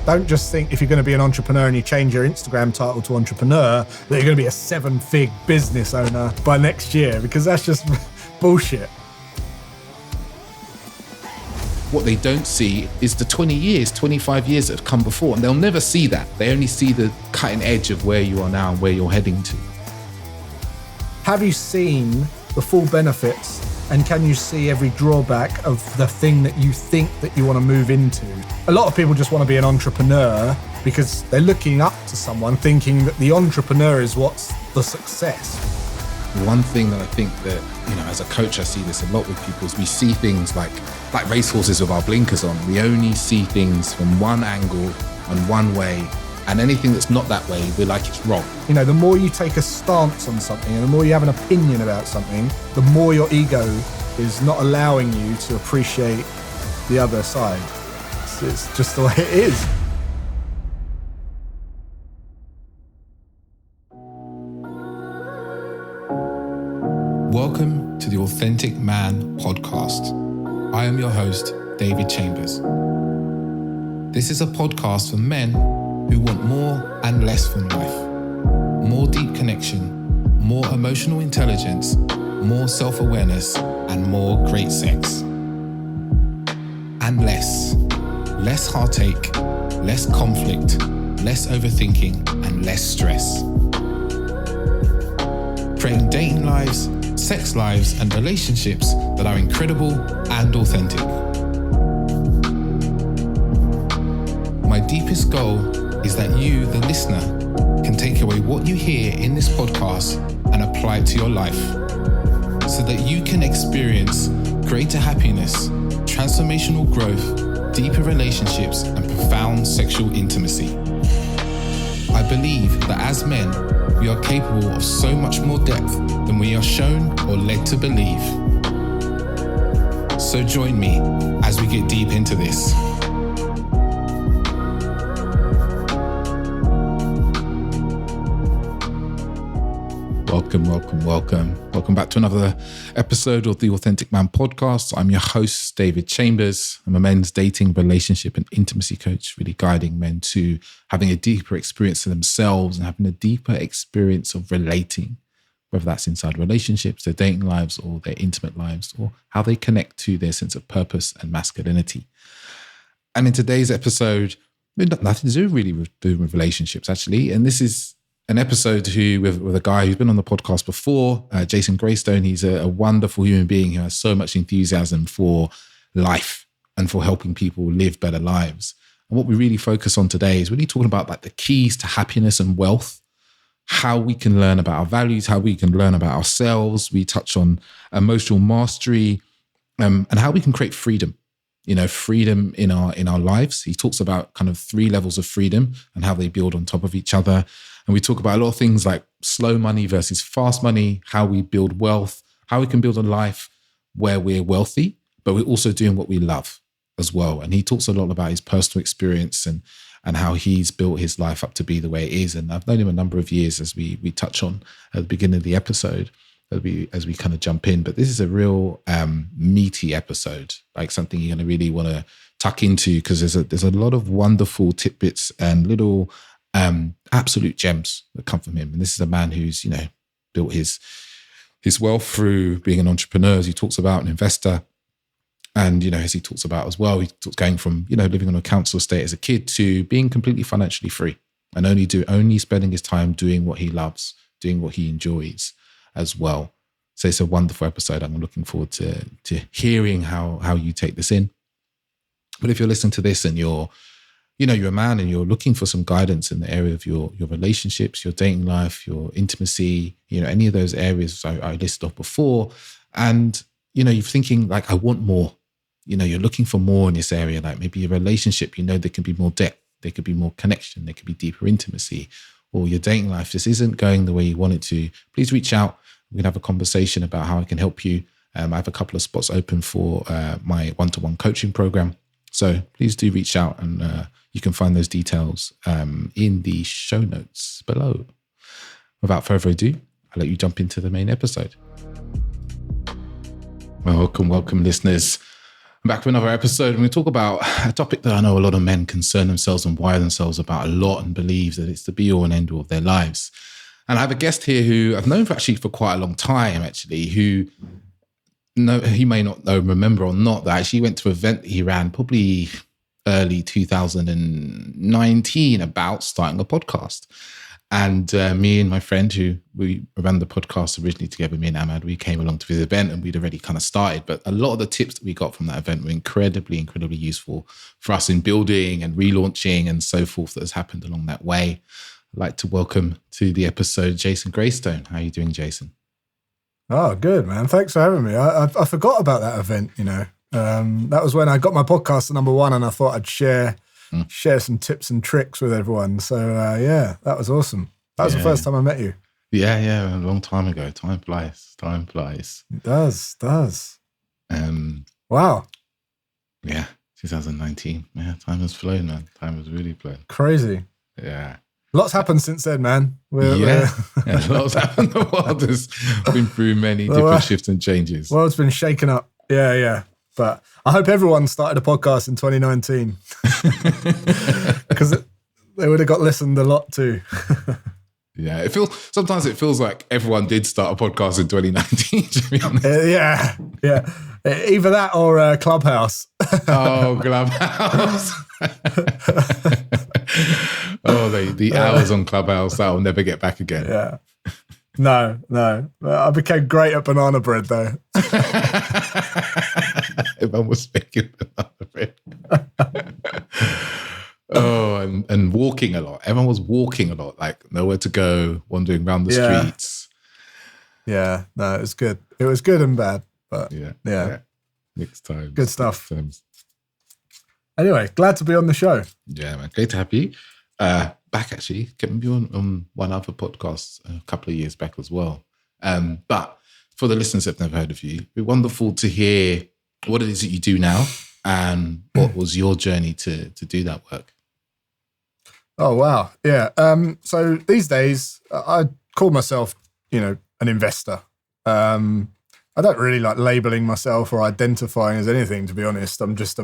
Don't just think if you're going to be an entrepreneur and you change your Instagram title to entrepreneur, that you're going to be a 7-fig business owner by next year, because that's just bullshit. What they don't see is the 20 years, 25 years that have come before, and they'll never see that. They only see the cutting edge of where you are now and where you're heading to. Have you seen the full benefits, and can you see every drawback of the thing that you think that you want to move into? A lot of people just want to be an entrepreneur because they're looking up to someone, thinking that the entrepreneur is what's the success. One thing that I think that, as a coach, I see this a lot with people is we see things like racehorses with our blinkers on. We only see things from one angle and one way, and anything that's not that way, we're like it's wrong. The more you take a stance on something and the more you have an opinion about something, the more your ego is not allowing you to appreciate the other side. It's just the way it is. Welcome to the Authentic Man podcast. I am your host, David Chambers. This is a podcast for men who want more and less from life. More deep connection, more emotional intelligence, more self-awareness, and more great sex. And less heartache, less conflict, less overthinking, and less stress. Creating dating lives, sex lives, and relationships that are incredible and authentic. My deepest goal is that you, the listener, can take away what you hear in this podcast and apply it to your life, so that you can experience greater happiness, transformational growth, deeper relationships, and profound sexual intimacy. I believe that as men, we are capable of so much more depth than we are shown or led to believe. So join me as we get deep into this. Welcome back to another episode of the Authentic Man podcast. I'm your host, David Chambers. I'm a men's dating, relationship, and intimacy coach, really guiding men to having a deeper experience of themselves and having a deeper experience of relating, whether that's inside relationships, their dating lives, or their intimate lives, or how they connect to their sense of purpose and masculinity. And in today's episode, nothing to do really with relationships, actually. And this is an episode with a guy who's been on the podcast before, Jason Graystone. He's a wonderful human being who has so much enthusiasm for life and for helping people live better lives. And what we really focus on today is really talking about the keys to happiness and wealth, how we can learn about our values, how we can learn about ourselves. We touch on emotional mastery, and how we can create freedom. Freedom in our lives. He talks about kind of 3 levels of freedom and how they build on top of each other. And we talk about a lot of things like slow money versus fast money, how we build wealth, how we can build a life where we're wealthy, but we're also doing what we love as well. And he talks a lot about his personal experience and how he's built his life up to be the way it is. And I've known him a number of years, as we touch on at the beginning of the episode, as we kind of jump in. But this is a real meaty episode, like something you're going to really want to tuck into, because there's a lot of wonderful tidbits and little absolute gems that come from him. And this is a man who's, built his wealth through being an entrepreneur, as he talks about, an investor. And, as he talks about as well, he talks going from, living on a council estate as a kid to being completely financially free and only spending his time doing what he loves, doing what he enjoys as well. So it's a wonderful episode. I'm looking forward to hearing how you take this in. But if you're listening to this and you're a man and you're looking for some guidance in the area of your relationships, your dating life, your intimacy, any of those areas I listed off before, and, you're thinking like, I want more, you're looking for more in this area, like maybe a relationship, there can be more depth, there could be more connection, there could be deeper intimacy, or your dating life just isn't going the way you want it to, please reach out. We can have a conversation about how I can help you. I have a couple of spots open for my one-to-one coaching program. So please do reach out, and you can find those details in the show notes below. Without further ado, I'll let you jump into the main episode. Welcome, listeners. I'm back for another episode. We're going to talk about a topic that I know a lot of men concern themselves and wire themselves about a lot and believe that it's the be all and end all of their lives. And I have a guest here who I've known for quite a long time, actually, who he may not remember or not, that actually went to an event that he ran probably early 2019 about starting a podcast. And me and my friend, who we ran the podcast originally together, me and Ahmad, we came along to this event and we'd already kind of started. But a lot of the tips that we got from that event were incredibly, incredibly useful for us in building and relaunching and so forth that has happened along that way. I'd like to welcome to the episode Jason Graystone. How are you doing, Jason? Oh, good, man. Thanks for having me. I forgot about that event, That was when I got my podcast to number 1 and I thought I'd share some tips and tricks with everyone. So, yeah, that was awesome. That was the first time I met you. Yeah, a long time ago. Time flies. It does. Wow. Yeah, 2019. Yeah, time has flown, man. Time has really flown. Crazy. Yeah. Lots happened since then, man. Lots happened. The world has been through many different shifts and changes. The world's been shaken up. Yeah. But I hope everyone started a podcast in 2019 because they would have got listened a lot too. Yeah, sometimes it feels like everyone did start a podcast in 2019, to be honest. Yeah. Either that or Clubhouse. Oh, Clubhouse. The hours on Clubhouse, that will never get back again. Yeah. No. I became great at banana bread, though. Everyone was making banana bread. And walking a lot. Everyone was walking a lot, like nowhere to go, wandering around the streets. Yeah, no, it was good. It was good and bad, but yeah. Mixed times. Good stuff. Anyway, glad to be on the show. Yeah, man. Great to have you. Back, actually. Came you on one other podcast a couple of years back as well. But for the listeners that have never heard of you, it'd be wonderful to hear what it is that you do now and what was your journey to do that work. Oh, wow. Yeah. So these days, I call myself, an investor. I don't really like labeling myself or identifying as anything, to be honest. I'm just,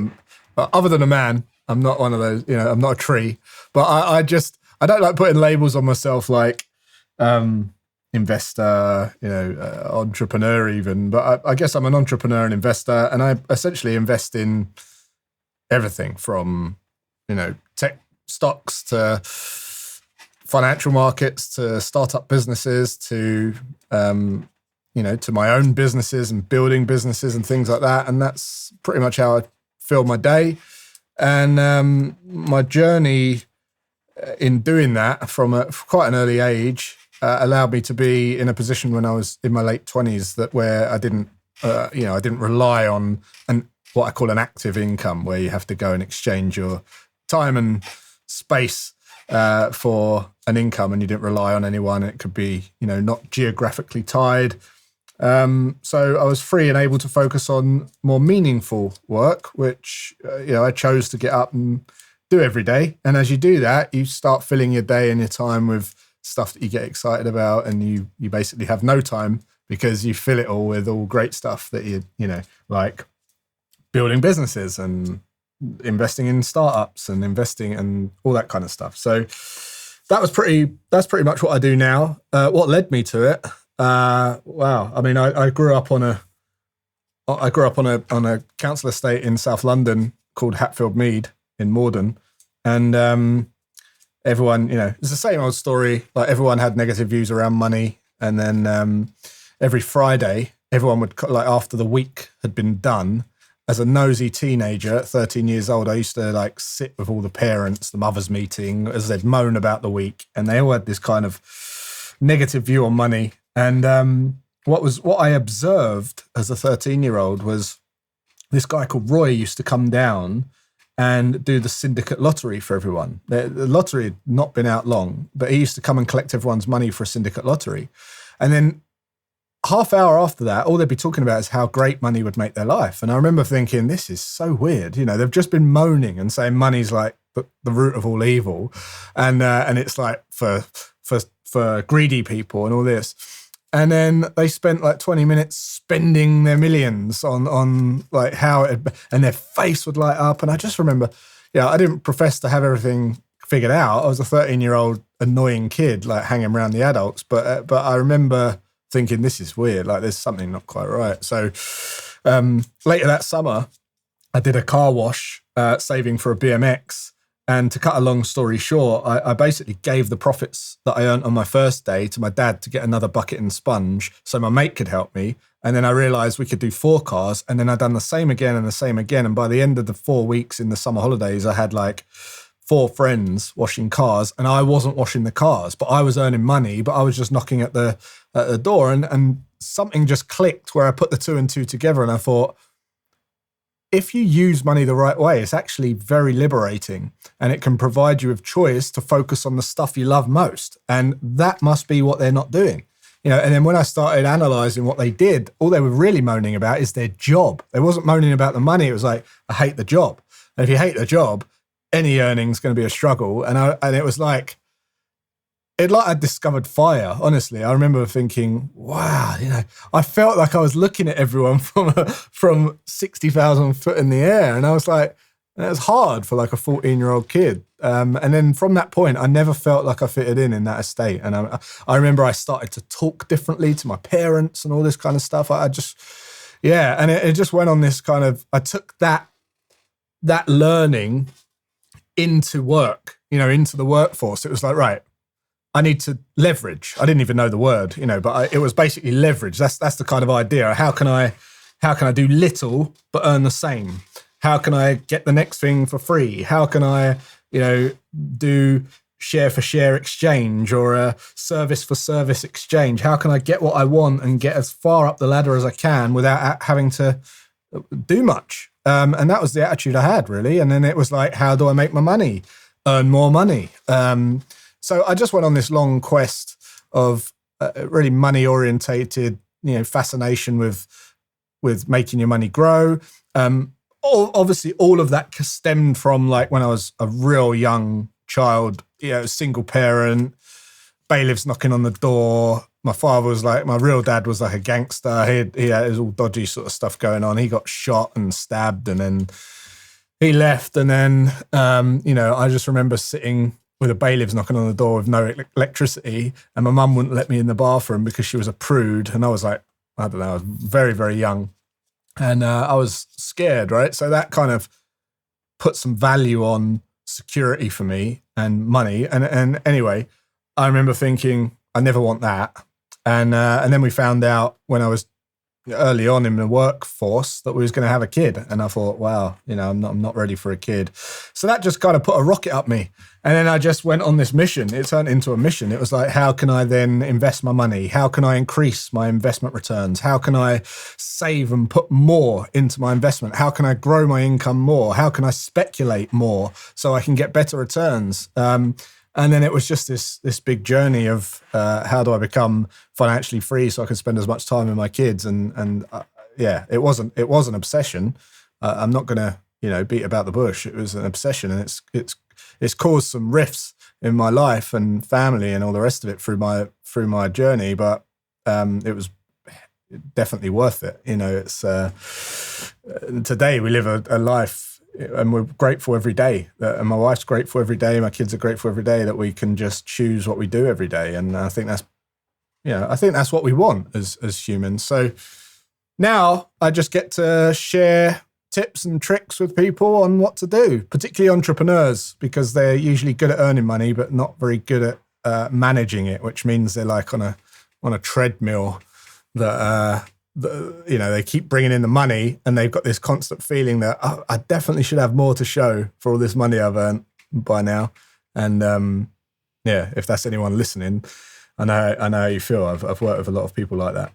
other than a man, I'm not one of those, I'm not a tree. But I don't like putting labels on myself like investor, entrepreneur even. But I guess I'm an entrepreneur and investor, and I essentially invest in everything from, tech stocks to financial markets to startup businesses to, to my own businesses and building businesses and things like that. And that's pretty much how I fill my day. And my journey in doing that from quite an early age allowed me to be in a position when I was in my late 20s where I didn't rely on what I call an active income, where you have to go and exchange your time and space for an income, and you didn't rely on anyone. It could be, not geographically tied. So I was free and able to focus on more meaningful work, which, I chose to get up and do every day. And as you do that, you start filling your day and your time with stuff that you get excited about, and you basically have no time because you fill it all with all great stuff that you like building businesses and investing in startups and investing and all that kind of stuff. So that's pretty much what I do now. What led me to it? Wow. I mean, I grew up on a council estate in South London called Hatfield Mead in Morden. And, everyone, it's the same old story. Like, everyone had negative views around money. And then, every Friday, everyone would, like, after the week had been done, as a nosy teenager at 13 years old, I used to like sit with all the parents, the mothers meeting, as they'd moan about the week. And they all had this kind of negative view on money. And what I observed as a 13-year-old was this guy called Roy used to come down and do the syndicate lottery for everyone. The lottery had not been out long, but he used to come and collect everyone's money for a syndicate lottery. And then half hour after that, all they'd be talking about is how great money would make their life. And I remember thinking, this is so weird. They've just been moaning and saying money's like the root of all evil. And it's like for greedy people and all this. And then they spent like 20 minutes spending their millions on like how and their face would light up. And I just remember, I didn't profess to have everything figured out. I was a 13-year-old annoying kid, like hanging around the adults. But I remember thinking, this is weird. Like there's something not quite right. So later that summer, I did a car wash, saving for a BMX. And to cut a long story short, I basically gave the profits that I earned on my first day to my dad to get another bucket and sponge so my mate could help me. And then I realized we could do 4 cars. And then I'd done the same again and the same again. And by the end of the 4 weeks in the summer holidays, I had like 4 friends washing cars, and I wasn't washing the cars, but I was earning money, but I was just knocking at the door. And something just clicked where I put the 2 and 2 together. And I thought, if you use money the right way, it's actually very liberating, and it can provide you with choice to focus on the stuff you love most. And that must be what they're not doing. And then when I started analyzing what they did, all they were really moaning about is their job. They wasn't moaning about the money. It was like, I hate the job. And if you hate the job, any earning's going to be a struggle. And it was like, I discovered fire, honestly. I remember thinking, wow, I felt like I was looking at everyone from 60,000 foot in the air. And I was like, it was hard for like a 14-year-old kid. And then from that point, I never felt like I fitted in that estate. And I remember I started to talk differently to my parents and all this kind of stuff. And it just went on this kind of, I took that learning into work, into the workforce. It was like, right, I need to leverage. I didn't even know the word, but it was basically leverage. That's the kind of idea. How can I do little but earn the same? How can I get the next thing for free? How can I, do share for share exchange or a service for service exchange? How can I get what I want and get as far up the ladder as I can without having to do much? And that was the attitude I had, really. And then it was like, how do I make my money? Earn more money. So I just went on this long quest of really money-orientated, fascination with making your money grow. Obviously, all of that stemmed from like when I was a real young child, single parent, bailiffs knocking on the door. My father was like, my real dad was like a gangster. He had all dodgy sort of stuff going on. He got shot and stabbed, and then he left. And then, I just remember sitting with the bailiffs knocking on the door with no electricity, and my mum wouldn't let me in the bathroom because she was a prude. And I was like, I don't know, I was very, very young. And I was scared, right? So that kind of put some value on security for me and money. And anyway, I remember thinking, I never want that. And then we found out when I was early on in the workforce that we was going to have a kid. And I thought, wow, I'm not ready for a kid. So that just kind of put a rocket up me. And then I just went on this mission. It turned into a mission. It was like, how can I then invest my money? How can I increase my investment returns? How can I save and put more into my investment? How can I grow my income more? How can I speculate more so I can get better returns? And then it was just this big journey of how do I become financially free so I can spend as much time with my kids. And it wasn't an obsession. I'm not going to beat about the bush. It was an obsession, and it's caused some rifts in my life and family and all the rest of it through my journey. But it was definitely worth it. It's today we live a life. And we're grateful every day. And my wife's grateful every day. My kids are grateful every day that we can just choose what we do every day. And I think that's what we want as humans. So now I just get to share tips and tricks with people on what to do, particularly entrepreneurs, because they're usually good at earning money, but not very good at managing it, which means they're like on a treadmill that, they keep bringing in the money, and they've got this constant feeling that I definitely should have more to show for all this money I've earned by now. And if that's anyone listening, I know how you feel. I've worked with a lot of people like that.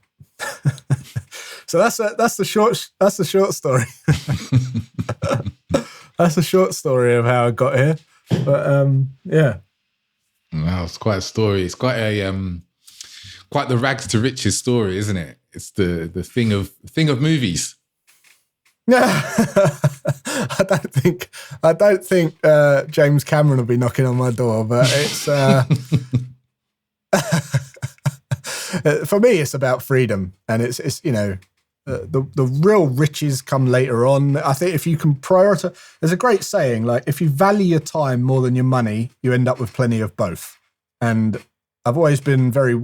So that's the short story. That's a short story of how I got here. But Wow, it's quite a story. It's quite the rags to riches story, isn't it? It's the thing of movies. Yeah, I don't think James Cameron will be knocking on my door, but it's For me, it's about freedom, and it's the real riches come later on. I think if you can prioritize, there's a great saying, like, if you value your time more than your money, you end up with plenty of both. And I've always been very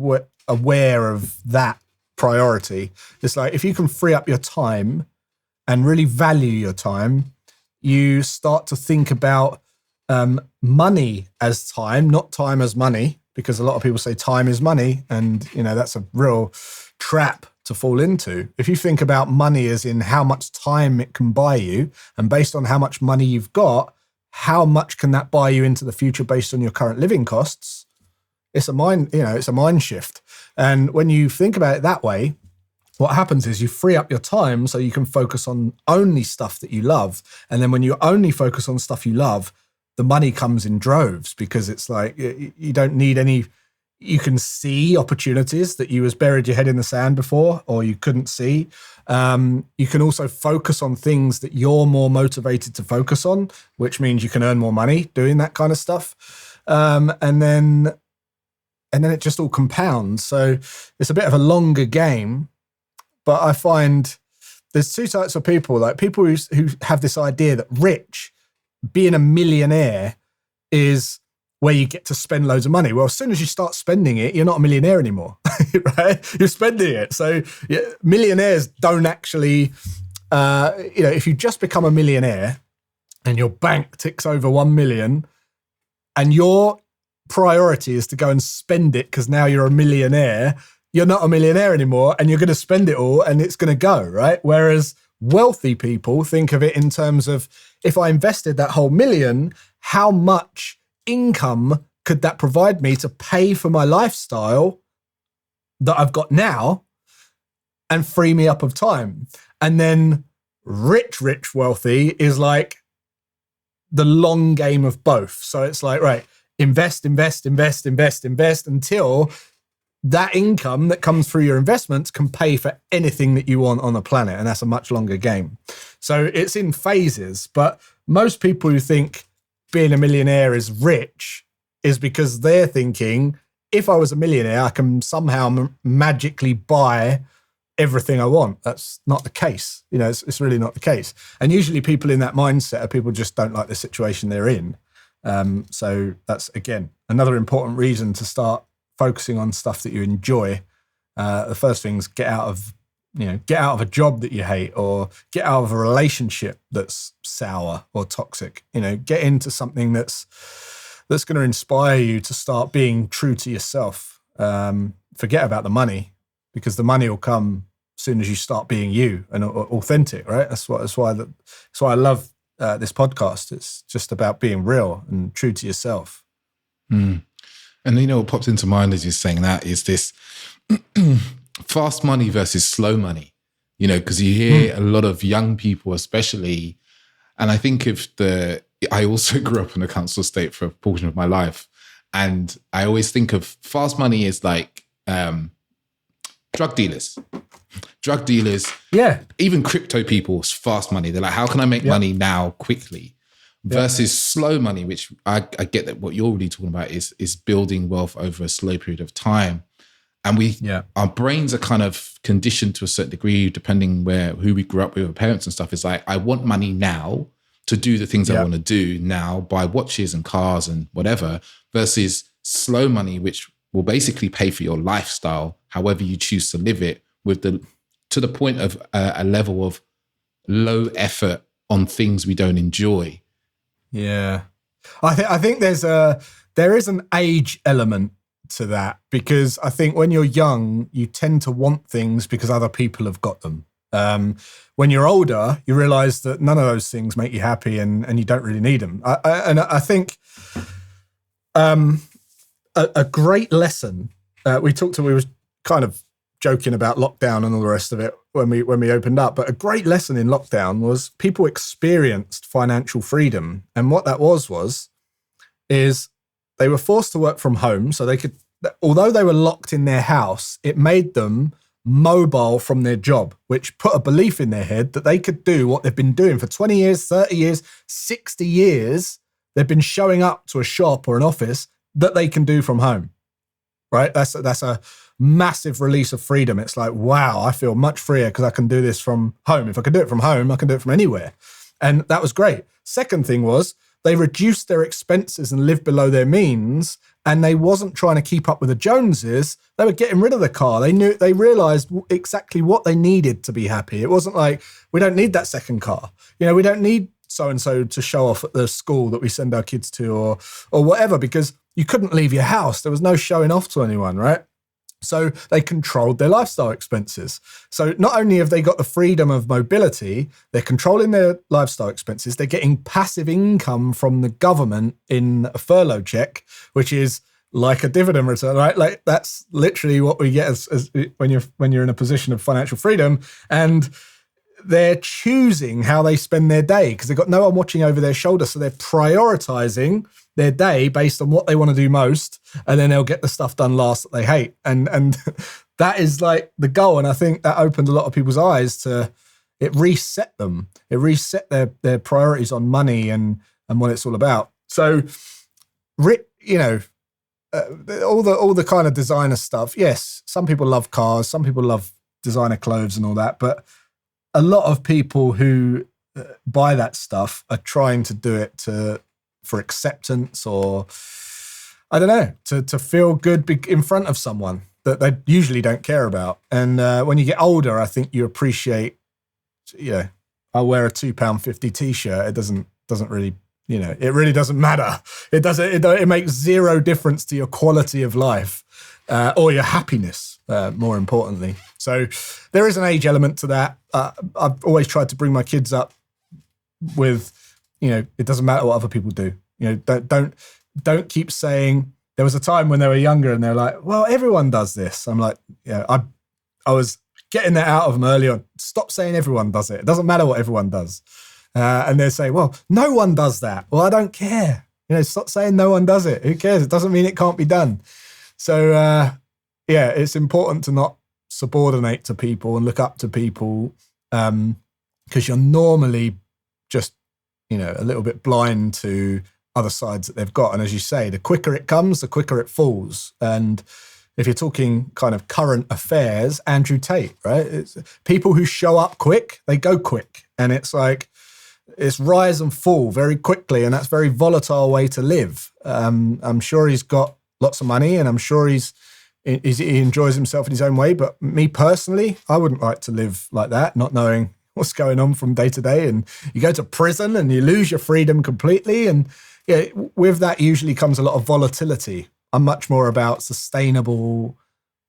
aware of that priority. It's like, if you can free up your time and really value your time, you start to think about money as time, not time as money, because a lot of people say time is money, and that's a real trap to fall into. If you think about money as in how much time it can buy you, and based on how much money you've got, how much can that buy you into the future based on your current living costs? It's a mind shift. And when you think about it that way, what happens is you free up your time so you can focus on only stuff that you love. And then when you only focus on stuff you love, the money comes in droves, because it's like you don't need any. You can see opportunities that you was buried your head in the sand before, or you couldn't see. You can also focus on things that you're more motivated to focus on, which means you can earn more money doing that kind of stuff. And then it just all compounds. So it's a bit of a longer game, but I find there's two types of people, like people who have this idea that being a millionaire is where you get to spend loads of money. Well, as soon as you start spending it, you're not a millionaire anymore, right? You're spending it. So millionaires don't actually, if you just become a millionaire and your bank ticks over 1 million and your priority is to go and spend it because now you're a millionaire, you're not a millionaire anymore, and you're going to spend it all and it's going to go, right? Whereas wealthy people think of it in terms of, if I invested that whole million, how much income could that provide me to pay for my lifestyle that I've got now and free me up of time? And then rich, wealthy is like the long game of both. So it's like, right, invest until that income that comes through your investments can pay for anything that you want on the planet. And that's a much longer game. So it's in phases, but most people who think being a millionaire is rich is because they're thinking, if I was a millionaire, I can somehow magically buy everything I want. That's not the case. It's really not the case. And usually people in that mindset are people just don't like the situation they're in. So that's, again, another important reason to start focusing on stuff that you enjoy. The first thing is get out of a job that you hate, or get out of a relationship that's sour or toxic. Get into something that's going to inspire you to start being true to yourself. Forget about the money, because the money will come as soon as you start being you and authentic, right? That's why I love this podcast. It's just about being real and true to yourself. Mm. And what pops into mind as you're saying that is this fast money versus slow money, because you hear a lot of young people especially, and I think I also grew up in a council estate for a portion of my life, and I always think of fast money as like drug dealers, yeah, even crypto people's fast money. They're like, how can I make money now quickly? Versus slow money, which I get that what you're really talking about is building wealth over a slow period of time. And our brains are kind of conditioned to a certain degree, depending who we grew up with, our parents and stuff. Is like, I want money now to do the things I want to do now, buy watches and cars and whatever, versus slow money, which will basically pay for your lifestyle, however you choose to live it, to the point of a level of low effort on things we don't enjoy. Yeah, I think there is an age element to that, because I think when you're young, you tend to want things because other people have got them. When you're older, you realize that none of those things make you happy, and you don't really need them. I think a great lesson we were kind of joking about lockdown and all the rest of it when we opened up, but a great lesson in lockdown was people experienced financial freedom. And what that is they were forced to work from home, so they could, although they were locked in their house, it made them mobile from their job, which put a belief in their head that they could do what they've been doing for 20 years, 30 years, 60 years. They've been showing up to a shop or an office that they can do from home, right? That's a massive release of freedom. It's like, wow, I feel much freer because I can do this from home. If I can do it from home, I can do it from anywhere. And that was great. Second thing was they reduced their expenses and lived below their means, and they wasn't trying to keep up with the Joneses. They were getting rid of the car. They realized exactly what they needed to be happy. It wasn't like, we don't need that second car. We don't need so-and-so to show off at the school that we send our kids to or whatever, because you couldn't leave your house. There was no showing off to anyone, right? So they controlled their lifestyle expenses. So not only have they got the freedom of mobility, they're controlling their lifestyle expenses. They're getting passive income from the government in a furlough check, which is like a dividend return, right? Like that's literally what we get as when you're in a position of financial freedom. And they're choosing how they spend their day because they've got no one watching over their shoulder. So they're prioritizing their day based on what they want to do most, and then they'll get the stuff done last that they hate. And that is like the goal. And I think that opened a lot of people's eyes to it, reset them. It reset their priorities on money and what it's all about. So, all the kind of designer stuff. Yes, some people love cars, some people love designer clothes and all that, but a lot of people who buy that stuff are trying to do it for acceptance, or I don't know, to feel good in front of someone that they usually don't care about. And when you get older, I think you appreciate, I wear a £2.50 t-shirt. It doesn't really, it really doesn't matter. It makes zero difference to your quality of life or your happiness, more importantly. So there is an age element to that. I've always tried to bring my kids up with, it doesn't matter what other people do. Don't keep saying. There was a time when they were younger and they're like, well, everyone does this. I'm like, I was getting that out of them early on. Stop saying everyone does it. It doesn't matter what everyone does. And they say, well, no one does that. Well, I don't care. Stop saying no one does it. Who cares? It doesn't mean it can't be done. So, it's important to not subordinate to people and look up to people because you're normally just, a little bit blind to other sides that they've got. And as you say, the quicker it comes, the quicker it falls. And if you're talking kind of current affairs, Andrew Tate, right? It's people who show up quick, they go quick. And it's like, it's rise and fall very quickly. And that's a very volatile way to live. I'm sure he's got lots of money and I'm sure he enjoys himself in his own way. But me personally, I wouldn't like to live like that, not knowing what's going on from day to day. And you go to prison and you lose your freedom completely. And with that usually comes a lot of volatility. I'm much more about sustainable,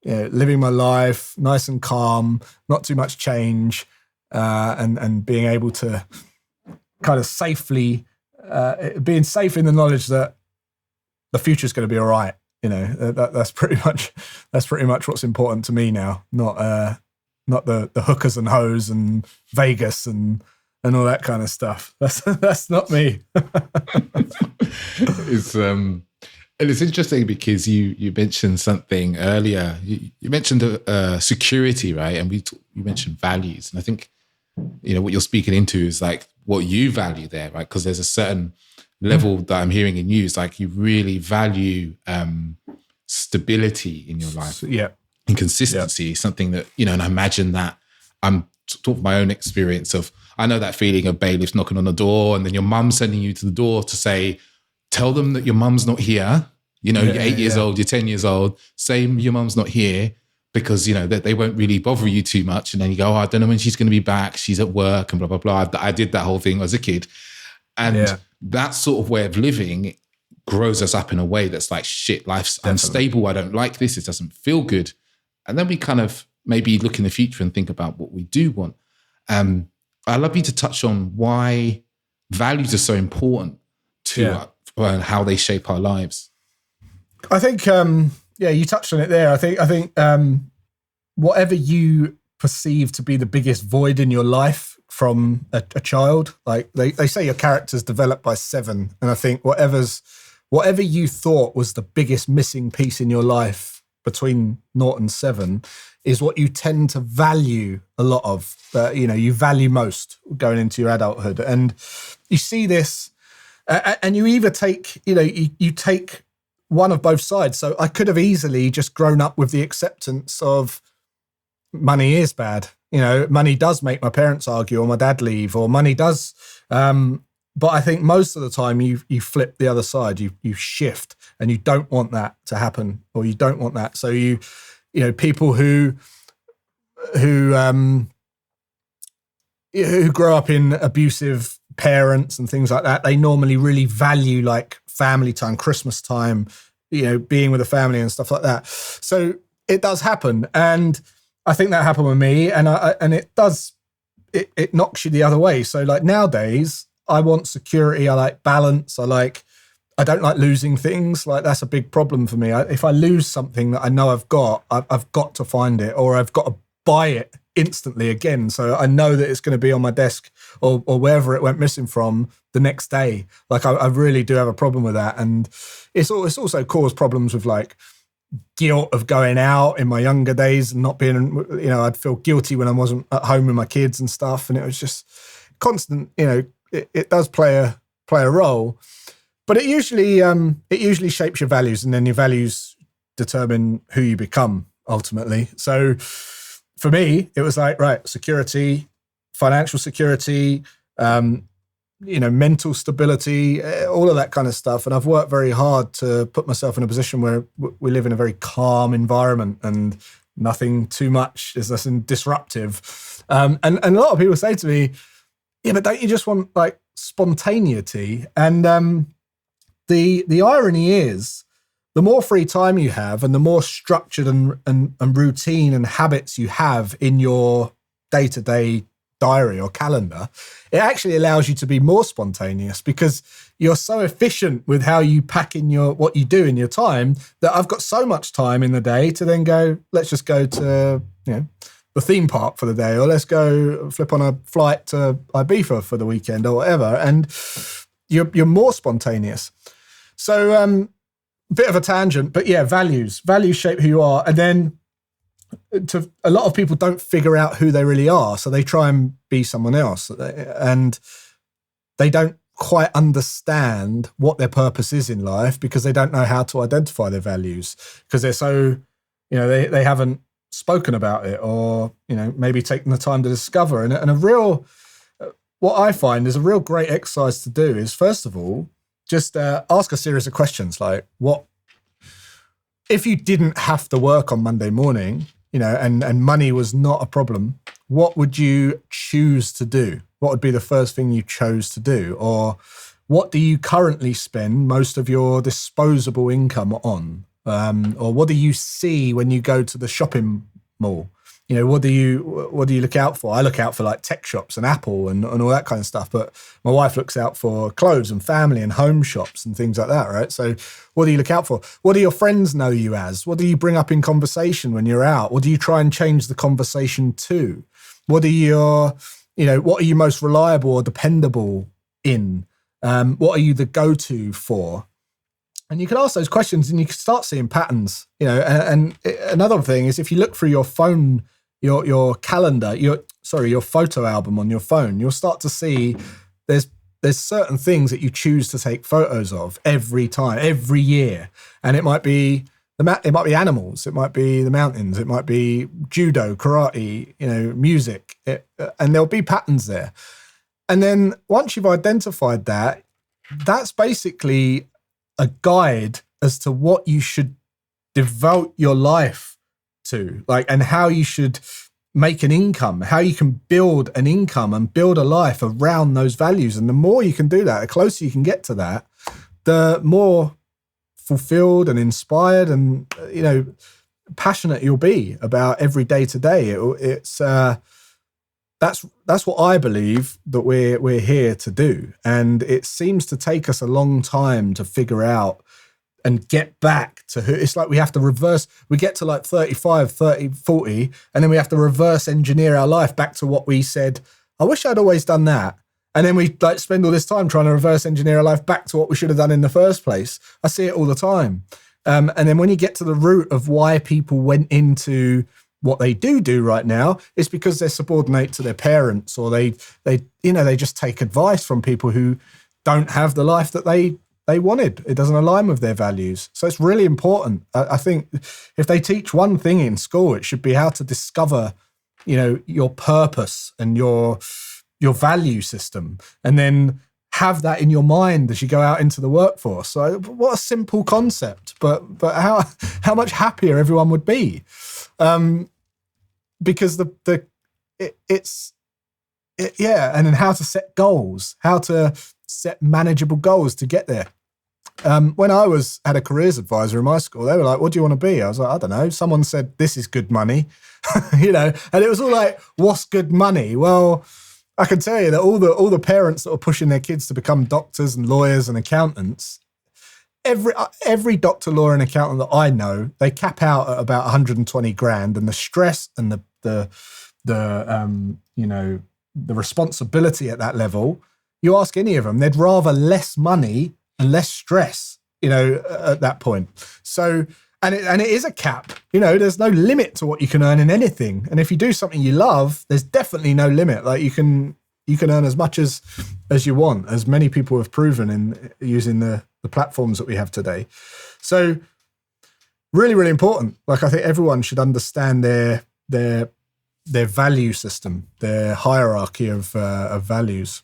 living my life nice and calm, not too much change, and being able to kind of safely, being safe in the knowledge that the future is going to be all right. That's pretty much what's important to me now. Not the hookers and hoes and Vegas and all that kind of stuff. That's not me. It's interesting because you mentioned something earlier. You mentioned security, right? And you mentioned values, and I think what you're speaking into is like what you value there, right? Because there's a certain level that I'm hearing in you. It's like you really value stability in your life. Yeah. And consistency, something that, and I imagine that I'm talking from my own experience of, I know that feeling of bailiffs knocking on the door and then your mum sending you to the door to say, tell them that your mum's not here. You're 8 years old, you're 10 years old, say your mum's not here because, that they won't really bother you too much. And then you go, I don't know when she's going to be back. She's at work and blah, blah, blah. I did that whole thing as a kid. And that sort of way of living grows us up in a way that's like, shit, life's unstable. I don't like this. It doesn't feel good. And then we kind of maybe look in the future and think about what we do want. I'd love you to touch on why values are so important to how they shape our lives. I think, you touched on it there. I think whatever you perceive to be the biggest void in your life from a child, like they say your character's developed by 7. And I think whatever you thought was the biggest missing piece in your life between 0 and 7 is what you tend to value a lot of, you value most going into your adulthood. And you see this, and you either take, you take one of both sides. So I could have easily just grown up with the acceptance of money is bad. Money does make my parents argue or my dad leave, or money does. But I think most of the time you flip the other side, you shift, and you don't want that to happen, or you don't want that. So people who grow up in abusive parents and things like that, they normally really value like family time, Christmas time, being with a family and stuff like that. So it does happen. And I think that happened with me, and it does, it knocks you the other way. So like nowadays, I want security. I like balance. I don't like losing things. Like that's a big problem for me. If I lose something that I know I've got to find it, or I've got to buy it instantly again. So I know that it's going to be on my desk or wherever it went missing from the next day. Like I really do have a problem with that. And it's also caused problems with like guilt of going out in my younger days and not being, I'd feel guilty when I wasn't at home with my kids and stuff. And it was just constant, it does play a role, but it usually shapes your values, and then your values determine who you become ultimately. So for me, it was like, right, security, financial security, mental stability, all of that kind of stuff. And I've worked very hard to put myself in a position where we live in a very calm environment and nothing too much is nothing disruptive. And a lot of people say to me, yeah, but don't you just want like spontaneity? And the irony is, the more free time you have and the more structured and routine and habits you have in your day-to-day diary or calendar, it actually allows you to be more spontaneous, because you're so efficient with how you pack in what you do in your time, that I've got so much time in the day to then go, let's just go to the theme park for the day, or let's go flip on a flight to Ibiza for the weekend or whatever. And you're more spontaneous. So bit of a tangent, but yeah, values shape who you are. And then a lot of people don't figure out who they really are. So they try and be someone else, and they don't quite understand what their purpose is in life, because they don't know how to identify their values, because they're so, they haven't spoken about it, or, maybe taken the time to discover. And what I find is a real great exercise to do is, first of all, just ask a series of questions like, what, if you didn't have to work on Monday morning, and money was not a problem, what would you choose to do? What would be the first thing you chose to do? Or what do you currently spend most of your disposable income on? Or what do you see when you go to the shopping mall? What do you look out for? I look out for like tech shops and Apple and all that kind of stuff. But my wife looks out for clothes and family and home shops and things like that, right? So what do you look out for? What do your friends know you as? What do you bring up in conversation when you're out? What do you try and change the conversation to? What are you most reliable or dependable in? What are you the go-to for? And you can ask those questions and you can start seeing patterns, and another thing is, if you look through your phone, your calendar, your photo album on your phone, you'll start to see there's certain things that you choose to take photos of every time, every year. And it might be animals, it might be the mountains, it might be judo, karate, music, and there'll be patterns there. And then once you've identified that, that's basically a guide as to what you should devote your life to, and how you should make an income, how you can build an income and build a life around those values. And the more you can do that, the closer you can get to that, the more fulfilled and inspired and, passionate you'll be about every day to day. That's what I believe that we're here to do. And it seems to take us a long time to figure out and get back to who. It's like we have to reverse. We get to like 35, 30, 40, and then we have to reverse engineer our life back to what we said, I wish I'd always done that. And then we spend all this time trying to reverse engineer our life back to what we should have done in the first place. I see it all the time. And then when you get to the root of why people went into what they do right now, is because they're subordinate to their parents, or they just take advice from people who don't have the life that they wanted. It doesn't align with their values. So it's really important. I think if they teach one thing in school, it should be how to discover, your purpose and your value system, and then have that in your mind as you go out into the workforce. So what a simple concept, but how much happier everyone would be, because and then how to set goals, how to set manageable goals to get there. When I had a careers advisor in my school, they were like, "What do you want to be?" I was like, "I don't know." Someone said, "This is good money," and it was all like, "What's good money?" Well, I can tell you that all the parents that are pushing their kids to become doctors and lawyers and accountants, every doctor, lawyer, and accountant that I know, they cap out at about 120 grand, and the stress and the responsibility at that level. You ask any of them, they'd rather less money and less stress, at that point. So, and it is a cap, there's no limit to what you can earn in anything. And if you do something you love, there's definitely no limit. Like you can earn as much as you want, as many people have proven in using the platforms that we have today. So really, really important. Like I think everyone should understand their value system, their hierarchy of values.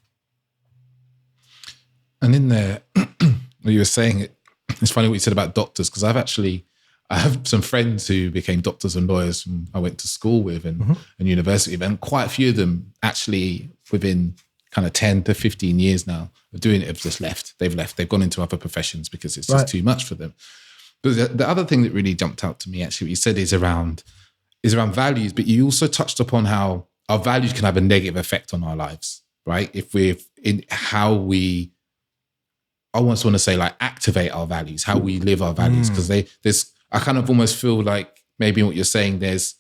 And in there, you were saying it's funny what you said about doctors, because I have some friends who became doctors and lawyers whom I went to school with and university with, and quite a few of them actually within kind of 10 to 15 years now of doing it have just left. They've gone into other professions because it's just too much for them. But the other thing that really jumped out to me, actually, what you said is around values, but you also touched upon how our values can have a negative effect on our lives, right? If we're in how we, I almost want to say like activate our values, how we live our values, because I kind of almost feel like maybe what you're saying, there's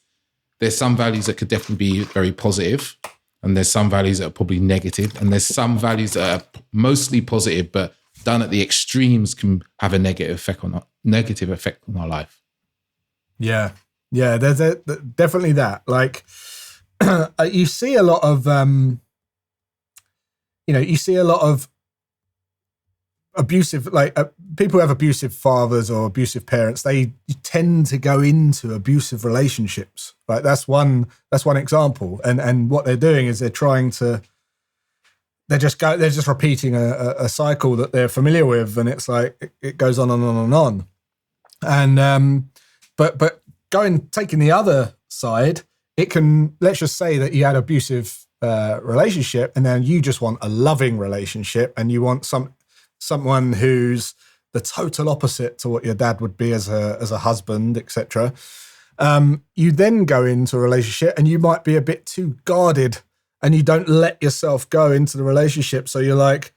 some values that could definitely be very positive, and there's some values that are probably negative, and there's some values that are mostly positive, but done at the extremes can have a negative effect on our life. Yeah, there's definitely that. Like you see a lot of, abusive, people who have abusive fathers or abusive parents, they tend to go into abusive relationships. Right, that's one example. And what they're doing is they're just repeating a cycle that they're familiar with, and it's like it goes on and on and on. And but taking the other side, it can, let's just say that you had abusive relationship, and then you just want a loving relationship, and you want someone who's the total opposite to what your dad would be as a husband, etc. You then go into a relationship and you might be a bit too guarded, and you don't let yourself go into the relationship. So you're like,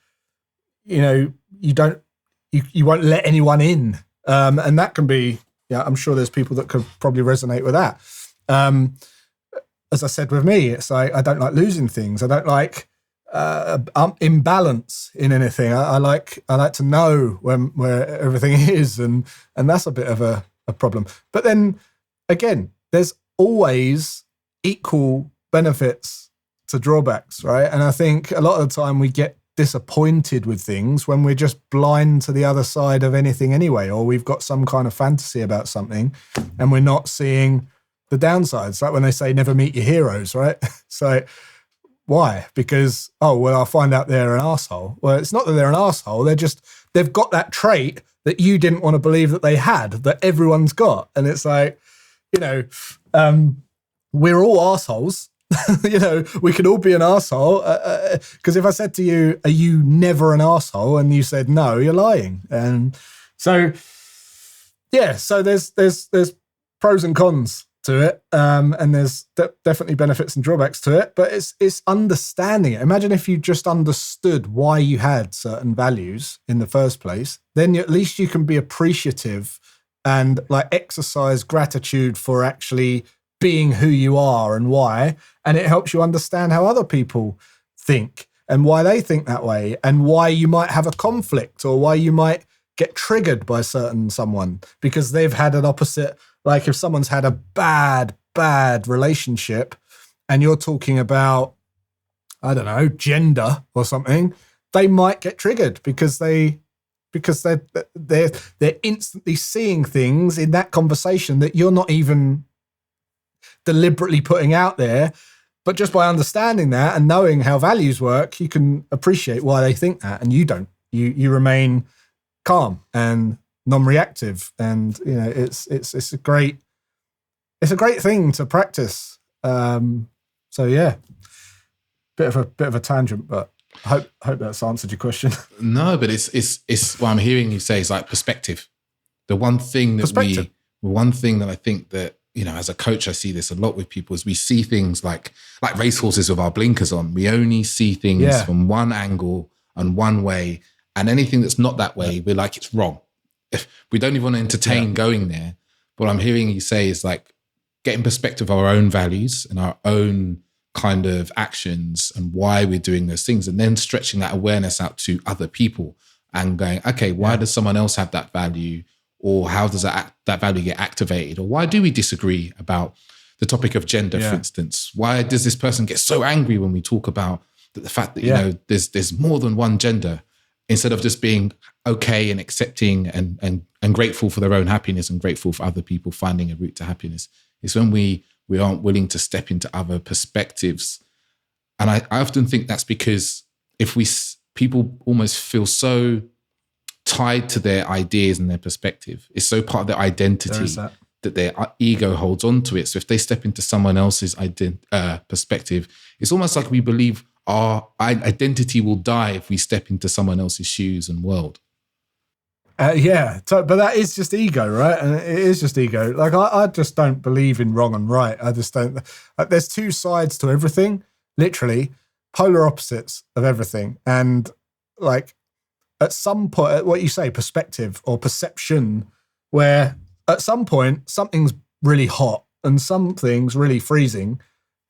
you won't let anyone in. And that can be, I'm sure there's people that could probably resonate with that. As I said with me, it's like, I don't like losing things. I don't like imbalance in anything. I like to know where everything is, and that's a bit of a problem. But then again, there's always equal benefits to drawbacks, right? And I think a lot of the time we get disappointed with things when we're just blind to the other side of anything anyway, or we've got some kind of fantasy about something and we're not seeing the downsides. Like when they say never meet your heroes, right? So why? Because, I'll find out they're an arsehole. Well, it's not that they're an arsehole. They've got that trait that you didn't want to believe that they had, that everyone's got. And it's like, we're all arseholes. We could all be an arsehole. Because if I said to you, are you never an arsehole? And you said, no, you're lying. And so, so there's pros and cons to it, and there's definitely benefits and drawbacks to it, but it's understanding it. Imagine if you just understood why you had certain values in the first place, then at least you can be appreciative and exercise gratitude for actually being who you are and why, and it helps you understand how other people think and why they think that way, and why you might have a conflict, or why you might get triggered by someone because they've had an opposite. Like if someone's had a bad relationship and you're talking about, I don't know, gender or something, they might get triggered because they because they're instantly seeing things in that conversation that you're not even deliberately putting out there. But just by understanding that and knowing how values work, you can appreciate why they think that, and you don't. You remain calm and non-reactive, and it's a great thing to practice. So yeah, bit of a tangent, but I hope that's answered your question. No, but it's what I'm hearing you say is like perspective. The one thing that I think that, as a coach, I see this a lot with people is we see things like racehorses with our blinkers on. We only see things from one angle and one way, and anything that's not that way, we're like, it's wrong. If we don't even want to entertain going there. What I'm hearing you say is like getting perspective of our own values and our own kind of actions and why we're doing those things, and then stretching that awareness out to other people and going, okay, why does someone else have that value? Or how does that value get activated? Or why do we disagree about the topic of gender, for instance? Why does this person get so angry when we talk about the fact that, there's more than one gender, instead of just being okay and accepting and grateful for their own happiness and grateful for other people finding a route to happiness? It's when we aren't willing to step into other perspectives. And I often think that's because people almost feel so tied to their ideas and their perspective. It's so part of their identity that their ego holds on to it. So if they step into someone else's perspective, it's almost like we believe our identity will die if we step into someone else's shoes and world. But that is just ego, right? And it is just ego. Like I just don't believe in wrong and right. I just don't. There's two sides to everything, literally polar opposites of everything. And like at some point, what you say, perspective or perception, where at some point something's really hot and something's really freezing,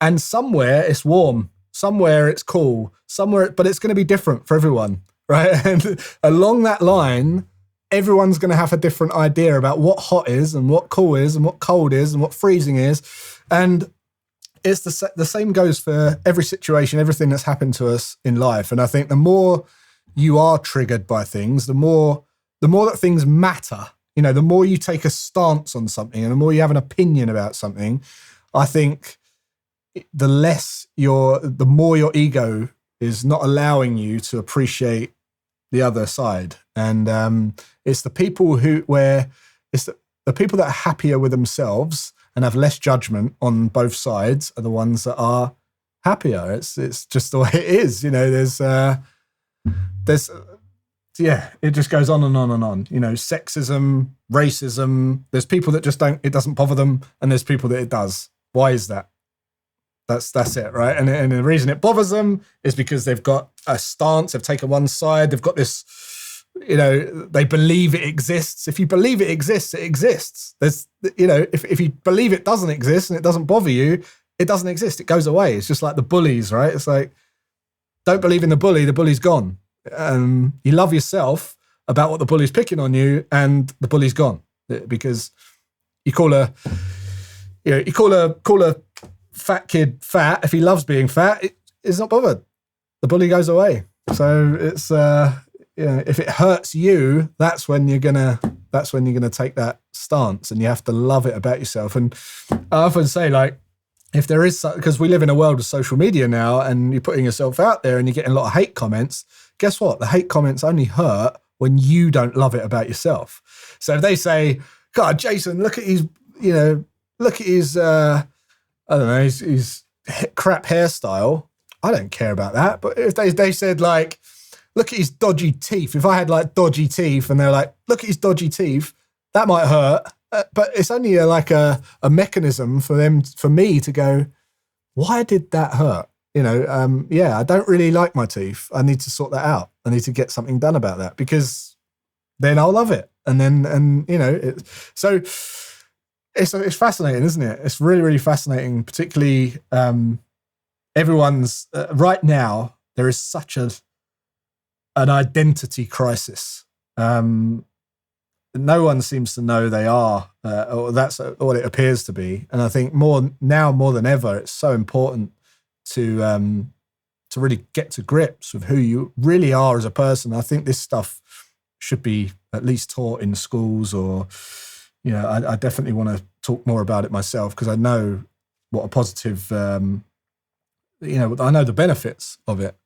and somewhere it's warm, somewhere it's cool, but it's going to be different for everyone, right? And along that line, everyone's going to have a different idea about what hot is and what cool is and what cold is and what freezing is. And it's the same goes for every situation, everything that's happened to us in life. And I think the more you are triggered by things, the more that things matter, the more you take a stance on something and the more you have an opinion about something, I think the more your ego is not allowing you to appreciate the other side. And it's the people the people that are happier with themselves and have less judgment on both sides are the ones that are happier. It's just the way it is. It just goes on and on and on. Sexism, racism. There's people that just it doesn't bother them, and there's people that it does. Why is that? That's it, right? And the reason it bothers them is because they've got a stance, they've taken one side, they've got this, they believe it exists. If you believe it exists, it exists. There's, if you believe it doesn't exist and it doesn't bother you, it doesn't exist. It goes away. It's just like the bullies, right? It's like, don't believe in the bully's gone. You love yourself about what the bully's picking on you, and the bully's gone because you call a fat kid fat. If he loves being fat, it's not bothered. The bully goes away. So it's if it hurts you, that's when you're gonna take that stance, and you have to love it about yourself. And I often say, like, if there is, because we live in a world of social media now, and you're putting yourself out there and you're getting a lot of hate comments, guess what? The hate comments only hurt when you don't love it about yourself. So if they say, God, Jason, look at his I don't know, his crap hairstyle, I don't care about that. But if they said, like, look at his dodgy teeth, if I had like dodgy teeth and they're like, look at his dodgy teeth, that might hurt. But it's only a mechanism for me to go, why did that hurt? I don't really like my teeth. I need to sort that out. I need to get something done about that, because then I'll love it. So it's fascinating, isn't it? It's really, really fascinating, particularly everyone's right now. There is such an identity crisis. No one seems to know they are, or that's what it appears to be. And I think more than ever, it's so important to really get to grips with who you really are as a person. I think this stuff should be at least taught in schools, or, I definitely want to talk more about it myself, because I know what a positive, I know the benefits of it.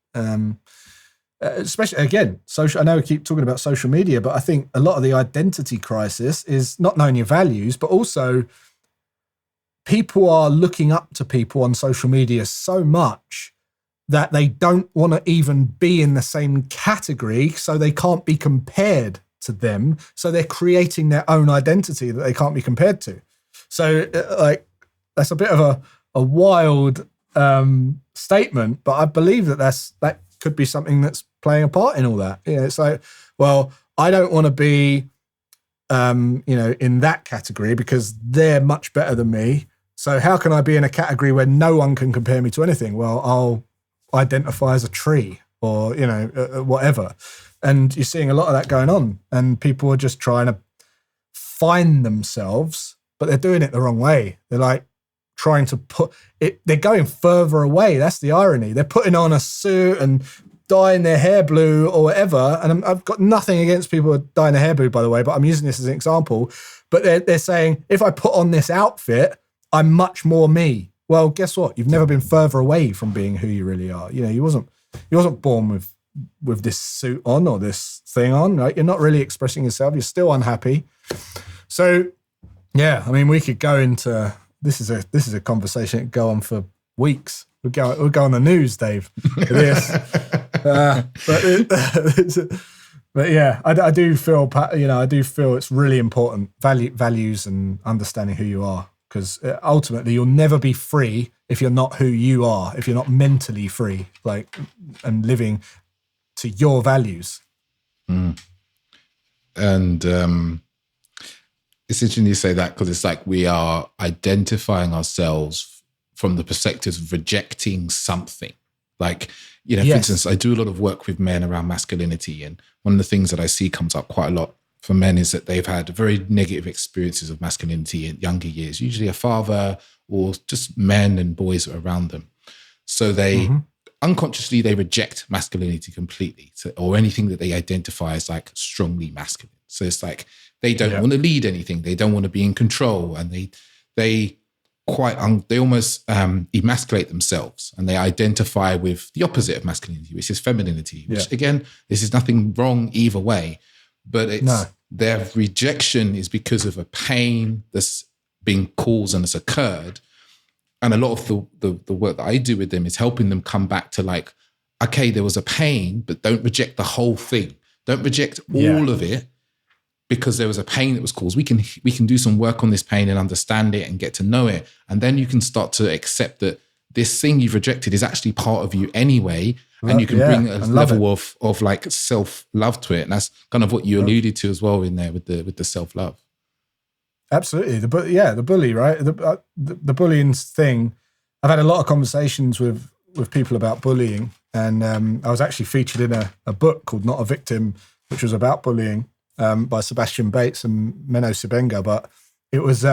Especially, again, social. I know we keep talking about social media, but I think a lot of the identity crisis is not knowing your values, but also people are looking up to people on social media so much that they don't want to even be in the same category, so they can't be compared to them. So they're creating their own identity that they can't be compared to. So that's a bit of a wild statement, but I believe that could be something that's playing a part in all that. It's like, well, I don't want to be, in that category because they're much better than me. So how can I be in a category where no one can compare me to anything? Well, I'll identify as a tree, or, whatever. And you're seeing a lot of that going on, and people are just trying to find themselves, but they're doing it the wrong way. They're like trying to put it, they're going further away. That's the irony. They're putting on a suit and dyeing their hair blue or whatever. And I've got nothing against people dyeing their hair blue, by the way, but I'm using this as an example. But they're saying, if I put on this outfit, I'm much more me. Well, guess what? You've never been further away from being who you really are. You wasn't born with this suit on or this thing on, right? You're not really expressing yourself. You're still unhappy. So, yeah, I mean, we could go into this is a conversation that could go on for weeks. We'll go on the news, Dave. For this, but yeah, I do feel it's really important, values and understanding who you are. Because ultimately, you'll never be free if you're not who you are, if you're not mentally free, and living to your values. Mm. And it's interesting you say that, because it's like we are identifying ourselves from the perspective of rejecting something. Like, for instance, I do a lot of work with men around masculinity. And one of the things that I see comes up quite a lot for men is that they've had very negative experiences of masculinity in younger years, usually a father or just men and boys around them. So they unconsciously, they reject masculinity completely, or anything that they identify as like strongly masculine. So it's like they don't want to lead anything. They don't want to be in control, and they almost emasculate themselves, and they identify with the opposite of masculinity, which is femininity, which again, this is nothing wrong either way. But their rejection is because of a pain that's been caused and has occurred. And a lot of the work that I do with them is helping them come back to like, okay, there was a pain, but don't reject the whole thing. Don't reject all of it because there was a pain that was caused. We can do some work on this pain and understand it and get to know it. And then you can start to accept that this thing you've rejected is actually part of you anyway. And you can bring a level of like self-love to it. And that's kind of what you alluded to as well in there with the self-love. Absolutely. The bully, right? The bullying thing. I've had a lot of conversations with people about bullying. And I was actually featured in a book called Not a Victim, which was about bullying by Sebastian Bates and Menno Sibenga. But it was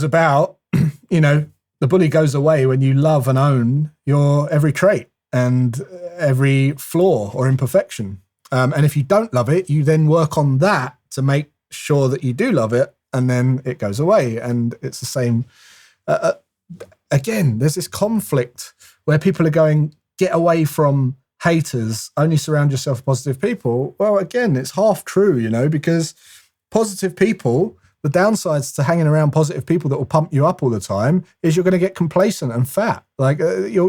about, the bully goes away when you love and own your every trait and every flaw or imperfection. And if you don't love it, you then work on that to make sure that you do love it, and then it goes away. And it's the same. Again, there's this conflict where people are going, get away from haters, only surround yourself with positive people. Well, again, it's half true, because positive people, the downsides to hanging around positive people that will pump you up all the time is you're going to get complacent and fat. Like you'll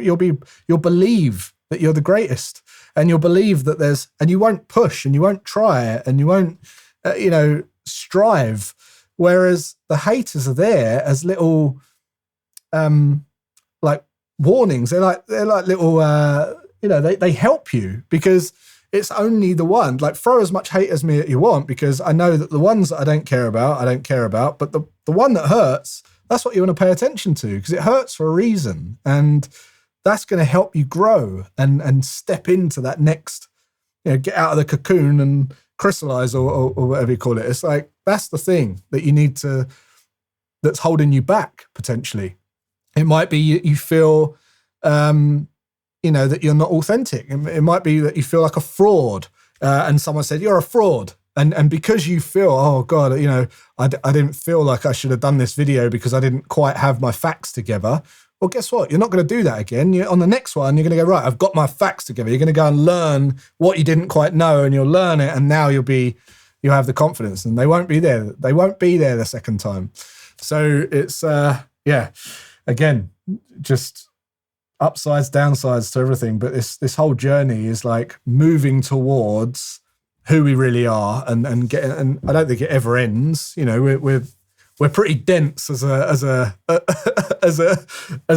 believe that you're the greatest, and you'll believe that and you won't push and you won't try and you won't, strive. Whereas the haters are there as little, like warnings. They're like little, they help you, because it's only the one. Like, throw as much hate as me that you want, because I know that the ones that I don't care about. But the one that hurts, that's what you want to pay attention to, because it hurts for a reason. And that's going to help you grow and step into that next, get out of the cocoon and crystallize or whatever you call it. It's like, that's the thing that you need to, that's holding you back potentially. It might be you feel, that you're not authentic. It might be that you feel like a fraud, and someone said, you're a fraud. And because you feel, oh God, I didn't feel like I should have done this video because I didn't quite have my facts together. Well, guess what? You're not going to do that again. On the next one, you're going to go, right, I've got my facts together. You're going to go and learn what you didn't quite know, and you'll learn it. And now you'll have the confidence, and they won't be there. They won't be there the second time. So it's, again, just upsides, downsides to everything. But this whole journey is like moving towards who we really are, and I don't think it ever ends. We're pretty dense as a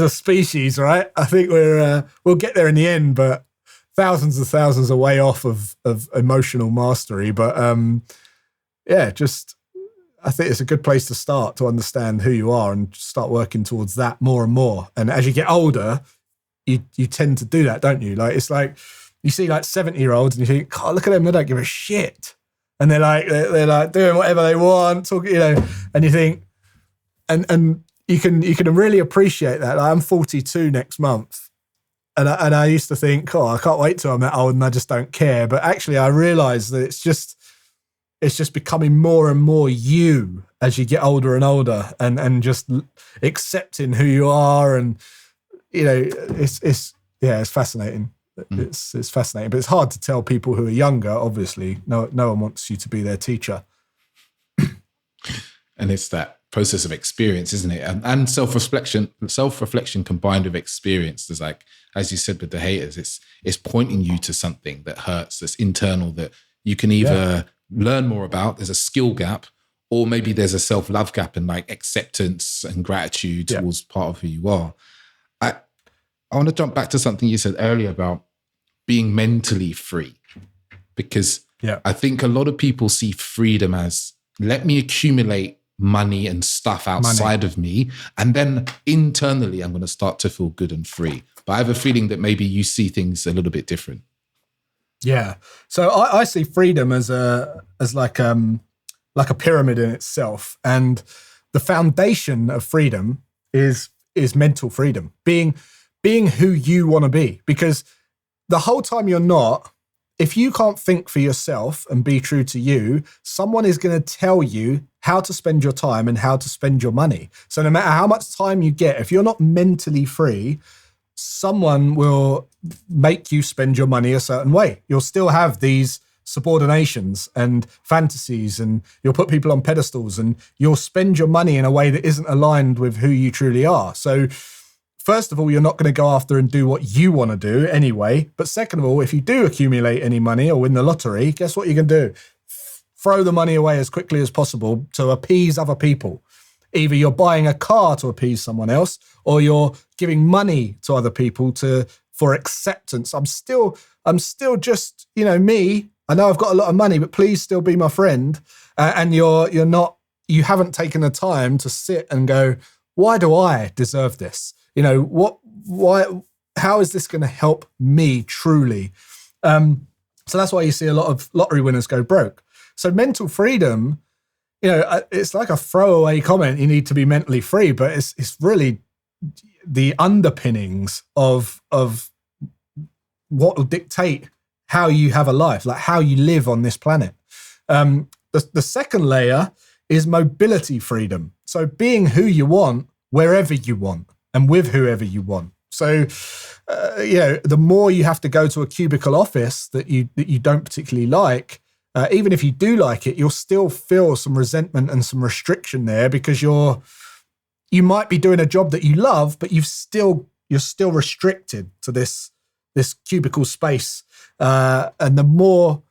species, right? I think we'll get there in the end, but thousands and thousands are way off of emotional mastery. But I think it's a good place to start to understand who you are and start working towards that more and more. And as you get older, you tend to do that, don't you? Like, it's like you see like 70-year-olds and you think, God, look at them, they don't give a shit. And they're like doing whatever they want, and you think, and you can really appreciate that. Like, I'm 42 next month, and I used to think, oh, I can't wait till I'm that old and I just don't care. But actually, I realised that it's just becoming more and more you as you get older and older, and just accepting who you are, and it's fascinating. It's fascinating, but it's hard to tell people who are younger. Obviously, no one wants you to be their teacher. And it's that process of experience, isn't it? And self-reflection combined with experience. There's, like, as you said with the haters, it's pointing you to something that hurts, that's internal, that you can either learn more about. There's a skill gap, or maybe there's a self-love gap and like acceptance and gratitude towards part of who you are. I want to jump back to something you said earlier about being mentally free, because I think a lot of people see freedom as, let me accumulate money and stuff outside of me, and then internally I'm going to start to feel good and free. But I have a feeling that maybe you see things a little bit different. Yeah. So I see freedom as like a pyramid in itself, and the foundation of freedom is mental freedom, being who you want to be. Because the whole time you're not, if you can't think for yourself and be true to you, someone is going to tell you how to spend your time and how to spend your money. So no matter how much time you get, if you're not mentally free, someone will make you spend your money a certain way. You'll still have these subordinations and fantasies, and you'll put people on pedestals, and you'll spend your money in a way that isn't aligned with who you truly are. So first of all, you're not going to go after and do what you want to do anyway. But second of all, if you do accumulate any money or win the lottery, guess what you can do? Throw the money away as quickly as possible to appease other people. Either you're buying a car to appease someone else, or you're giving money to other people for acceptance. I'm still just, me. I know I've got a lot of money, but please still be my friend. And you haven't taken the time to sit and go, why do I deserve this? How is this going to help me truly? So that's why you see a lot of lottery winners go broke. So mental freedom, it's like a throwaway comment. You need to be mentally free, but it's really the underpinnings of what will dictate how you have a life, like how you live on this planet. The second layer is mobility freedom. So being who you want, wherever you want, and with whoever you want. So, the more you have to go to a cubicle office that you don't particularly like, even if you do like it, you'll still feel some resentment and some restriction there, because you might be doing a job that you love, but you're still restricted to this cubicle space. And the more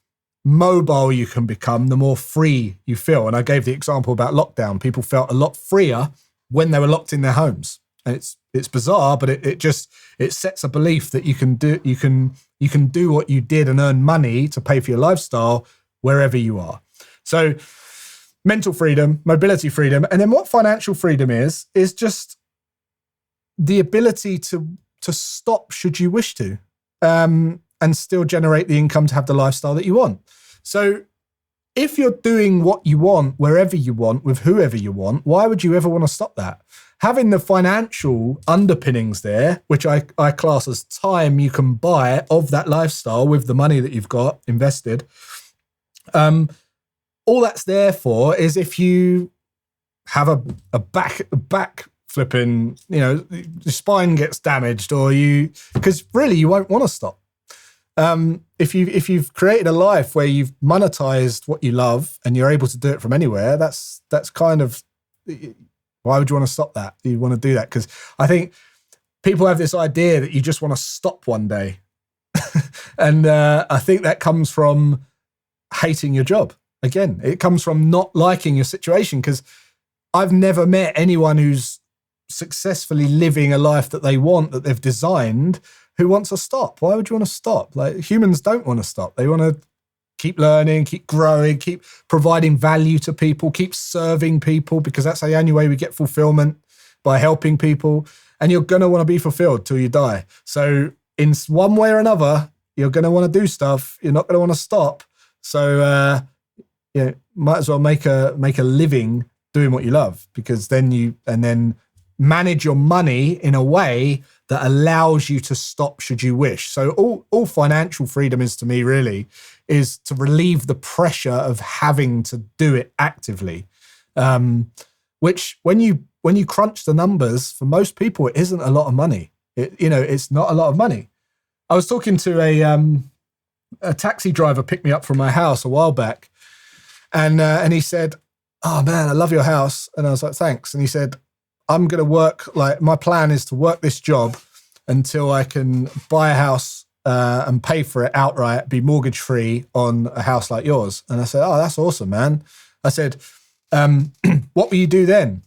mobile you can become, the more free you feel. And I gave the example about lockdown. People felt a lot freer when they were locked in their homes. And it's bizarre, but it sets a belief that you can do what you did and earn money to pay for your lifestyle wherever you are. So mental freedom, mobility freedom, and then what financial freedom is just the ability to stop should you wish to, and still generate the income to have the lifestyle that you want. So if you're doing what you want, wherever you want, with whoever you want, why would you ever want to stop that? Having the financial underpinnings there, which I class as time you can buy of that lifestyle with the money that you've got invested, all that's there for is if you have a back flipping, your spine gets damaged, or because really you won't want to stop. If you've created a life where you've monetized what you love and you're able to do it from anywhere, that's kind of, why would you want to stop that? You want to do that because I think people have this idea that you just want to stop one day, and I think that comes from hating your job. Again, it comes from not liking your situation, because I've never met anyone who's successfully living a life that they want, that they've designed, who wants to stop. Why would you want to stop? Like, humans don't want to stop. They want to keep learning, keep growing, keep providing value to people, keep serving people, because that's the only way we get fulfillment, by helping people. And you're going to want to be fulfilled till you die. So in one way or another, you're going to want to do stuff. You're not going to want to stop. So might as well make a living doing what you love, because then then manage your money in a way that allows you to stop should you wish. So all financial freedom is, to me, really, is to relieve the pressure of having to do it actively, which when you crunch the numbers, for most people, it isn't a lot of money. It's not a lot of money. I was talking to a taxi driver picked me up from my house a while back, and he said, "Oh man, I love your house." And I was like, "Thanks." And he said, "I'm going to work, like, my plan is to work this job until I can buy a house and pay for it outright, be mortgage free on a house like yours." And I said, "Oh, that's awesome, man." I said, "What will you do then?"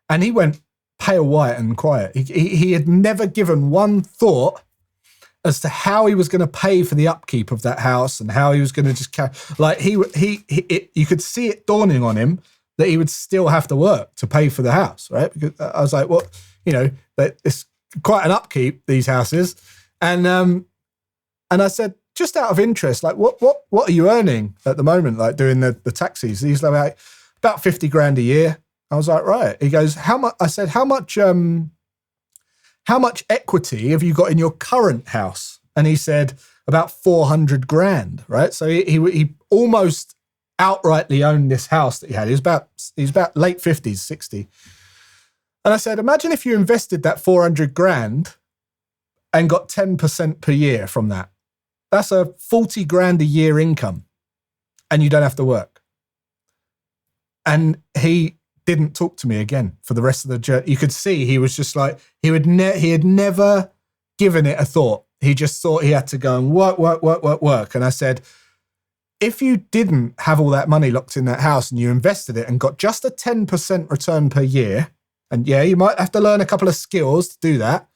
And he went pale white and quiet. He had never given one thought as to how he was going to pay for the upkeep of that house, and how he was going to just you could see it dawning on him that he would still have to work to pay for the house, right? Because I was like, well, it's quite an upkeep, these houses. And I said, just out of interest, like, what are you earning at the moment, like doing the taxis? He's like, about 50 grand a year. I was like, right. He goes, how much? I said, how much equity have you got in your current house? And he said, about 400 grand, right? So he almost outrightly owned this house that he had. He was about late 50s, 60. And I said, imagine if you invested that 400 grand and got 10% per year from that. That's a 40 grand a year income, and you don't have to work. And he didn't talk to me again for the rest of the journey. You could see he was just like, he had never given it a thought. He just thought he had to go and work. And I said, if you didn't have all that money locked in that house and you invested it and got just a 10% return per year, and yeah, you might have to learn a couple of skills to do that,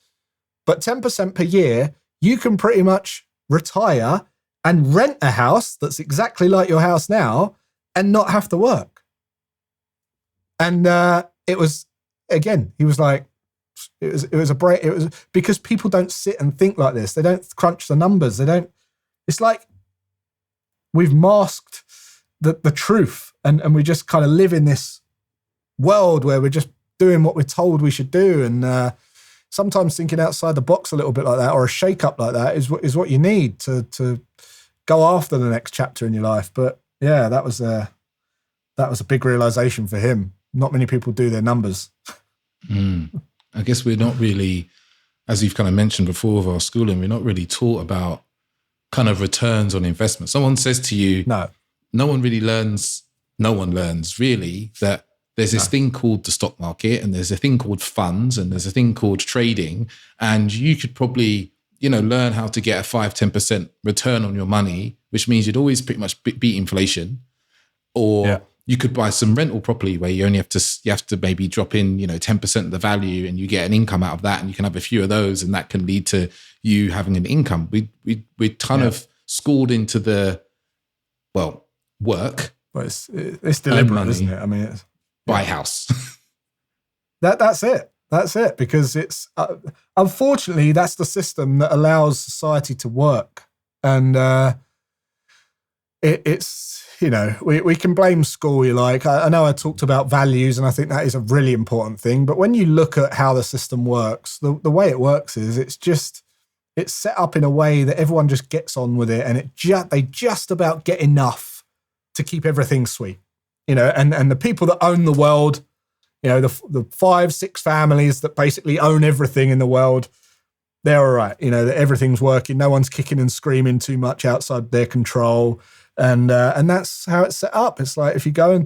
but 10% per year, you can pretty much retire and rent a house that's exactly like your house now and not have to work. And it was, again, he was like, it was a break. It was because people don't sit and think like this. They don't crunch the numbers. It's like we've masked the truth, and we just kind of live in this world where we're just doing what we're told we should do. And sometimes thinking outside the box a little bit like that, or a shake up like that, is what you need to go after the next chapter in your life. But yeah, that was a big realization for him. Not many people do their numbers. I guess we're not really, as you've kind of mentioned before with our schooling, we're not really taught about kind of returns on investment. Someone says to you, no one learns really that there's this thing called the stock market, and there's a thing called funds, and there's a thing called trading. And you could probably, learn how to get a 5-10% return on your money, which means you'd always pretty much beat inflation. Or you could buy some rental property where you have to maybe drop in, 10% of the value, and you get an income out of that, and you can have a few of those, and that can lead to you having an income. We're kind of schooled into the, work. Well, it's deliberate, isn't it? I mean, buy a house. That's it. Because it's, unfortunately, that's the system that allows society to work. And, it's, we can blame school, you like. I know I talked about values, and I think that is a really important thing. But when you look at how the system works, the way it works is it's set up in a way that everyone just gets on with it, and they just about get enough to keep everything sweet, and the people that own the world, the 5-6 families that basically own everything in the world, they're all right. That everything's working. No one's kicking and screaming too much outside their control. And that's how it's set up. It's like, if you go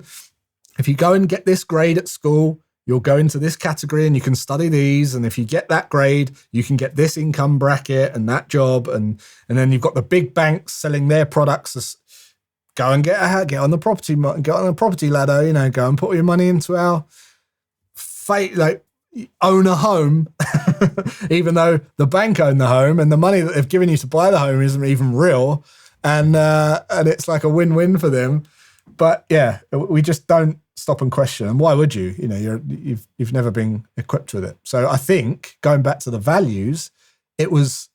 and get this grade at school, you'll go into this category and you can study these. And if you get that grade, you can get this income bracket and that job. And then you've got the big banks selling their products. Go and get on the property ladder, go and put all your money into our own a home, even though the bank own the home and the money that they've given you to buy the home isn't even real. And it's like a win-win for them. But yeah, we just don't stop and question. And why would you? You've never been equipped with it. So I think, going back to the values, it was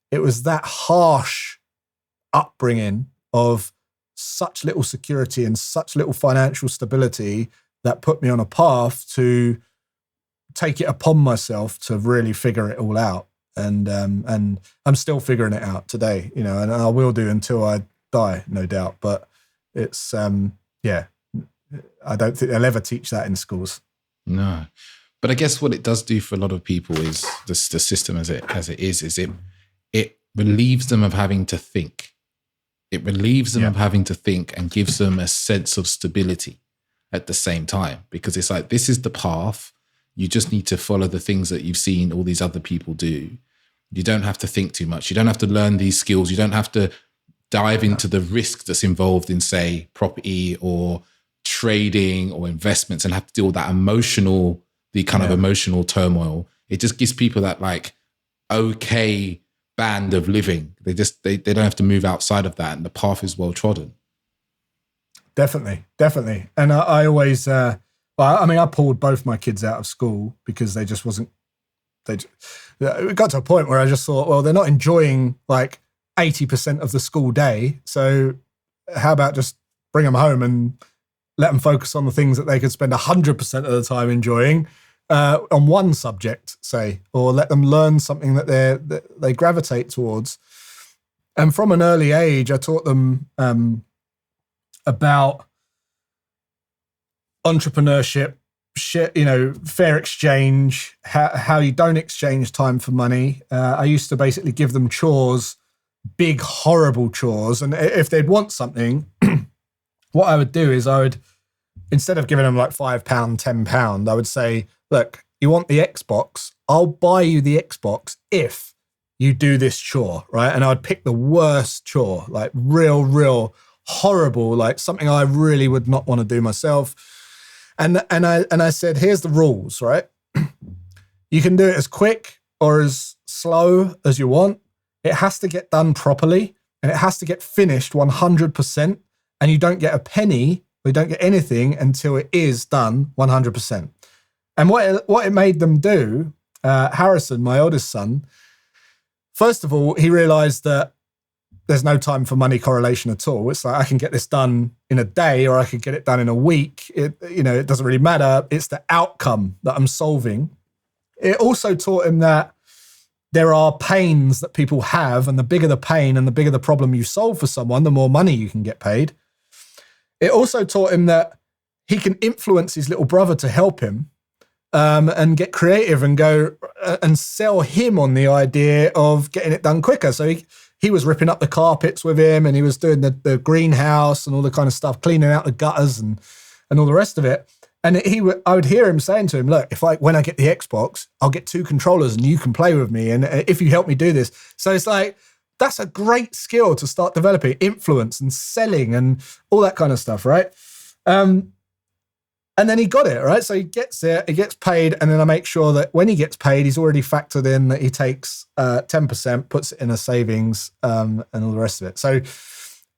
that harsh upbringing of such little security and such little financial stability that put me on a path to take it upon myself to really figure it all out. And I'm still figuring it out today, and I will do until I die, no doubt. But it's, I don't think they'll ever teach that in schools. No. But I guess what it does do for a lot of people is the system as it is it relieves them of having to think. It relieves them of having to think and gives them a sense of stability at the same time, because it's like, this is the path. You just need to follow the things that you've seen all these other people do. You don't have to think too much. You don't have to learn these skills. You don't have to dive into the risk that's involved in, say, property or trading or investments, and have to deal with that emotional turmoil. It just gives people that okay band of living. They don't have to move outside of that, and the path is well trodden. Definitely. And I always, I pulled both my kids out of school because they just wasn't. It got to a point where I just thought, well, they're not enjoying 80% of the school day. So how about just bring them home and let them focus on the things that they could spend 100% of the time enjoying on one subject, say, or let them learn something that they gravitate towards. And from an early age, I taught them about entrepreneurship, fair exchange, how you don't exchange time for money. I used to basically give them chores, big, horrible chores. And if they'd want something, what I would do is instead of giving them £5, £10, I would say, look, you want the Xbox? I'll buy you the Xbox if you do this chore, right? And I'd pick the worst chore, real horrible, something I really would not want to do myself. And I said, here's the rules, right? You can do it as quick or as slow as you want. It has to get done properly, and it has to get finished 100%. And you don't get a penny, or you don't get anything until it is done 100%. And what it made them do, Harrison, my oldest son, first of all, he realized that there's no time for money correlation at all. It's I can get this done in a day, or I could get it done in a week. It doesn't really matter. It's the outcome that I'm solving. It also taught him that there are pains that people have, and the bigger the pain and the bigger the problem you solve for someone, the more money you can get paid. It also taught him that he can influence his little brother to help him and get creative and go and sell him on the idea of getting it done quicker. So he was ripping up the carpets with him, and he was doing the greenhouse and all the kind of stuff, cleaning out the gutters and all the rest of it. And I would hear him saying to him, look, when I get the Xbox, I'll get 2 controllers and you can play with me. And if you help me do this. So it's that's a great skill to start developing, influence and selling and all that kind of stuff, right? And then he got it, right? So he gets it, he gets paid, and then I make sure that when he gets paid, he's already factored in that he takes 10%, puts it in a savings, and all the rest of it. So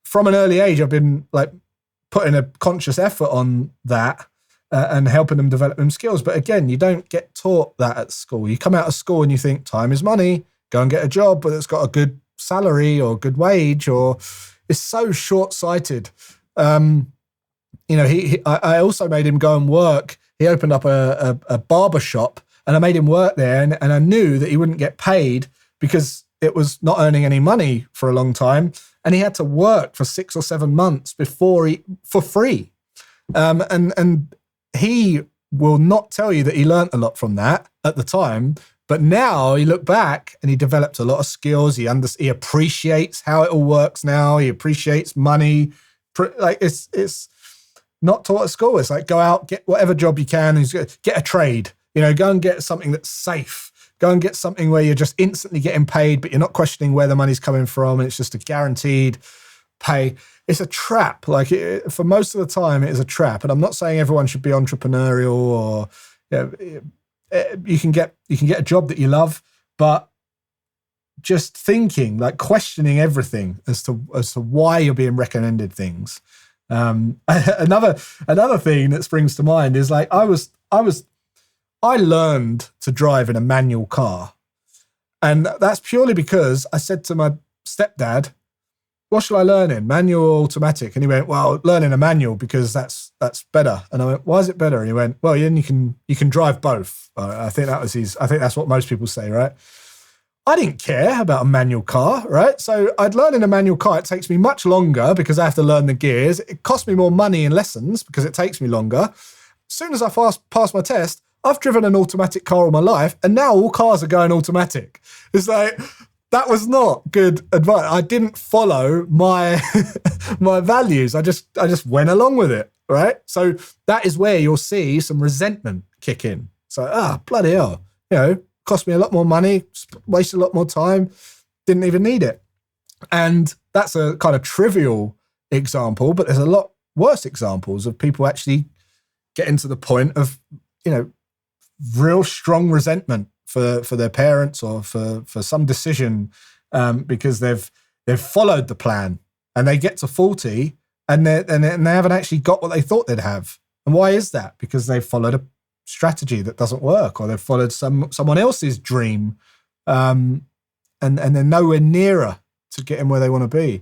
from an early age, I've been putting a conscious effort on that and helping them develop them skills. But again, you don't get taught that at school. You come out of school and you think time is money, go and get a job, but it's got a good salary or good wage, or it's so short-sighted. I also made him go and work. He opened up a barber shop, and I made him work there, and I knew that he wouldn't get paid because it was not earning any money for a long time, and he had to work for 6 or 7 months for free. And he will not tell you that he learned a lot from that at the time, but now he looked back and he developed a lot of skills. He appreciates how it all works now. He appreciates money. Like it's not taught at school. It's like, go out, get whatever job you can, and get a trade. Go and get something that's safe. Go and get something where you're just instantly getting paid, but you're not questioning where the money's coming from, and it's just a guaranteed pay. It's a trap. For most of the time, it is a trap. And I'm not saying everyone should be entrepreneurial or you can get a job that you love, but just thinking, questioning everything as to why you're being recommended things. Another thing that springs to mind is I learned to drive in a manual car. And that's purely because I said to my stepdad, what shall I learn in, manual or automatic? And he went, well, learn in a manual because that's better. And I went, why is it better? And he went, well, then you can drive both. I think that's what most people say, right? I didn't care about a manual car, right? So I'd learn in a manual car. It takes me much longer because I have to learn the gears. It costs me more money in lessons because it takes me longer. As soon as I pass my test, I've driven an automatic car all my life, and now all cars are going automatic. It's like, that was not good advice. I didn't follow my my values. I just went along with it, right? So that is where you'll see some resentment kick in. So, bloody hell, cost me a lot more money, wasted a lot more time, didn't even need it. And that's a kind of trivial example, but there's a lot worse examples of people actually getting to the point of, real strong resentment for their parents or for some decision because they've followed the plan and they get to 40 and they haven't actually got what they thought they'd have. And why is that? Because they've followed a strategy that doesn't work, or they've followed someone else's dream and they're nowhere nearer to getting where they want to be,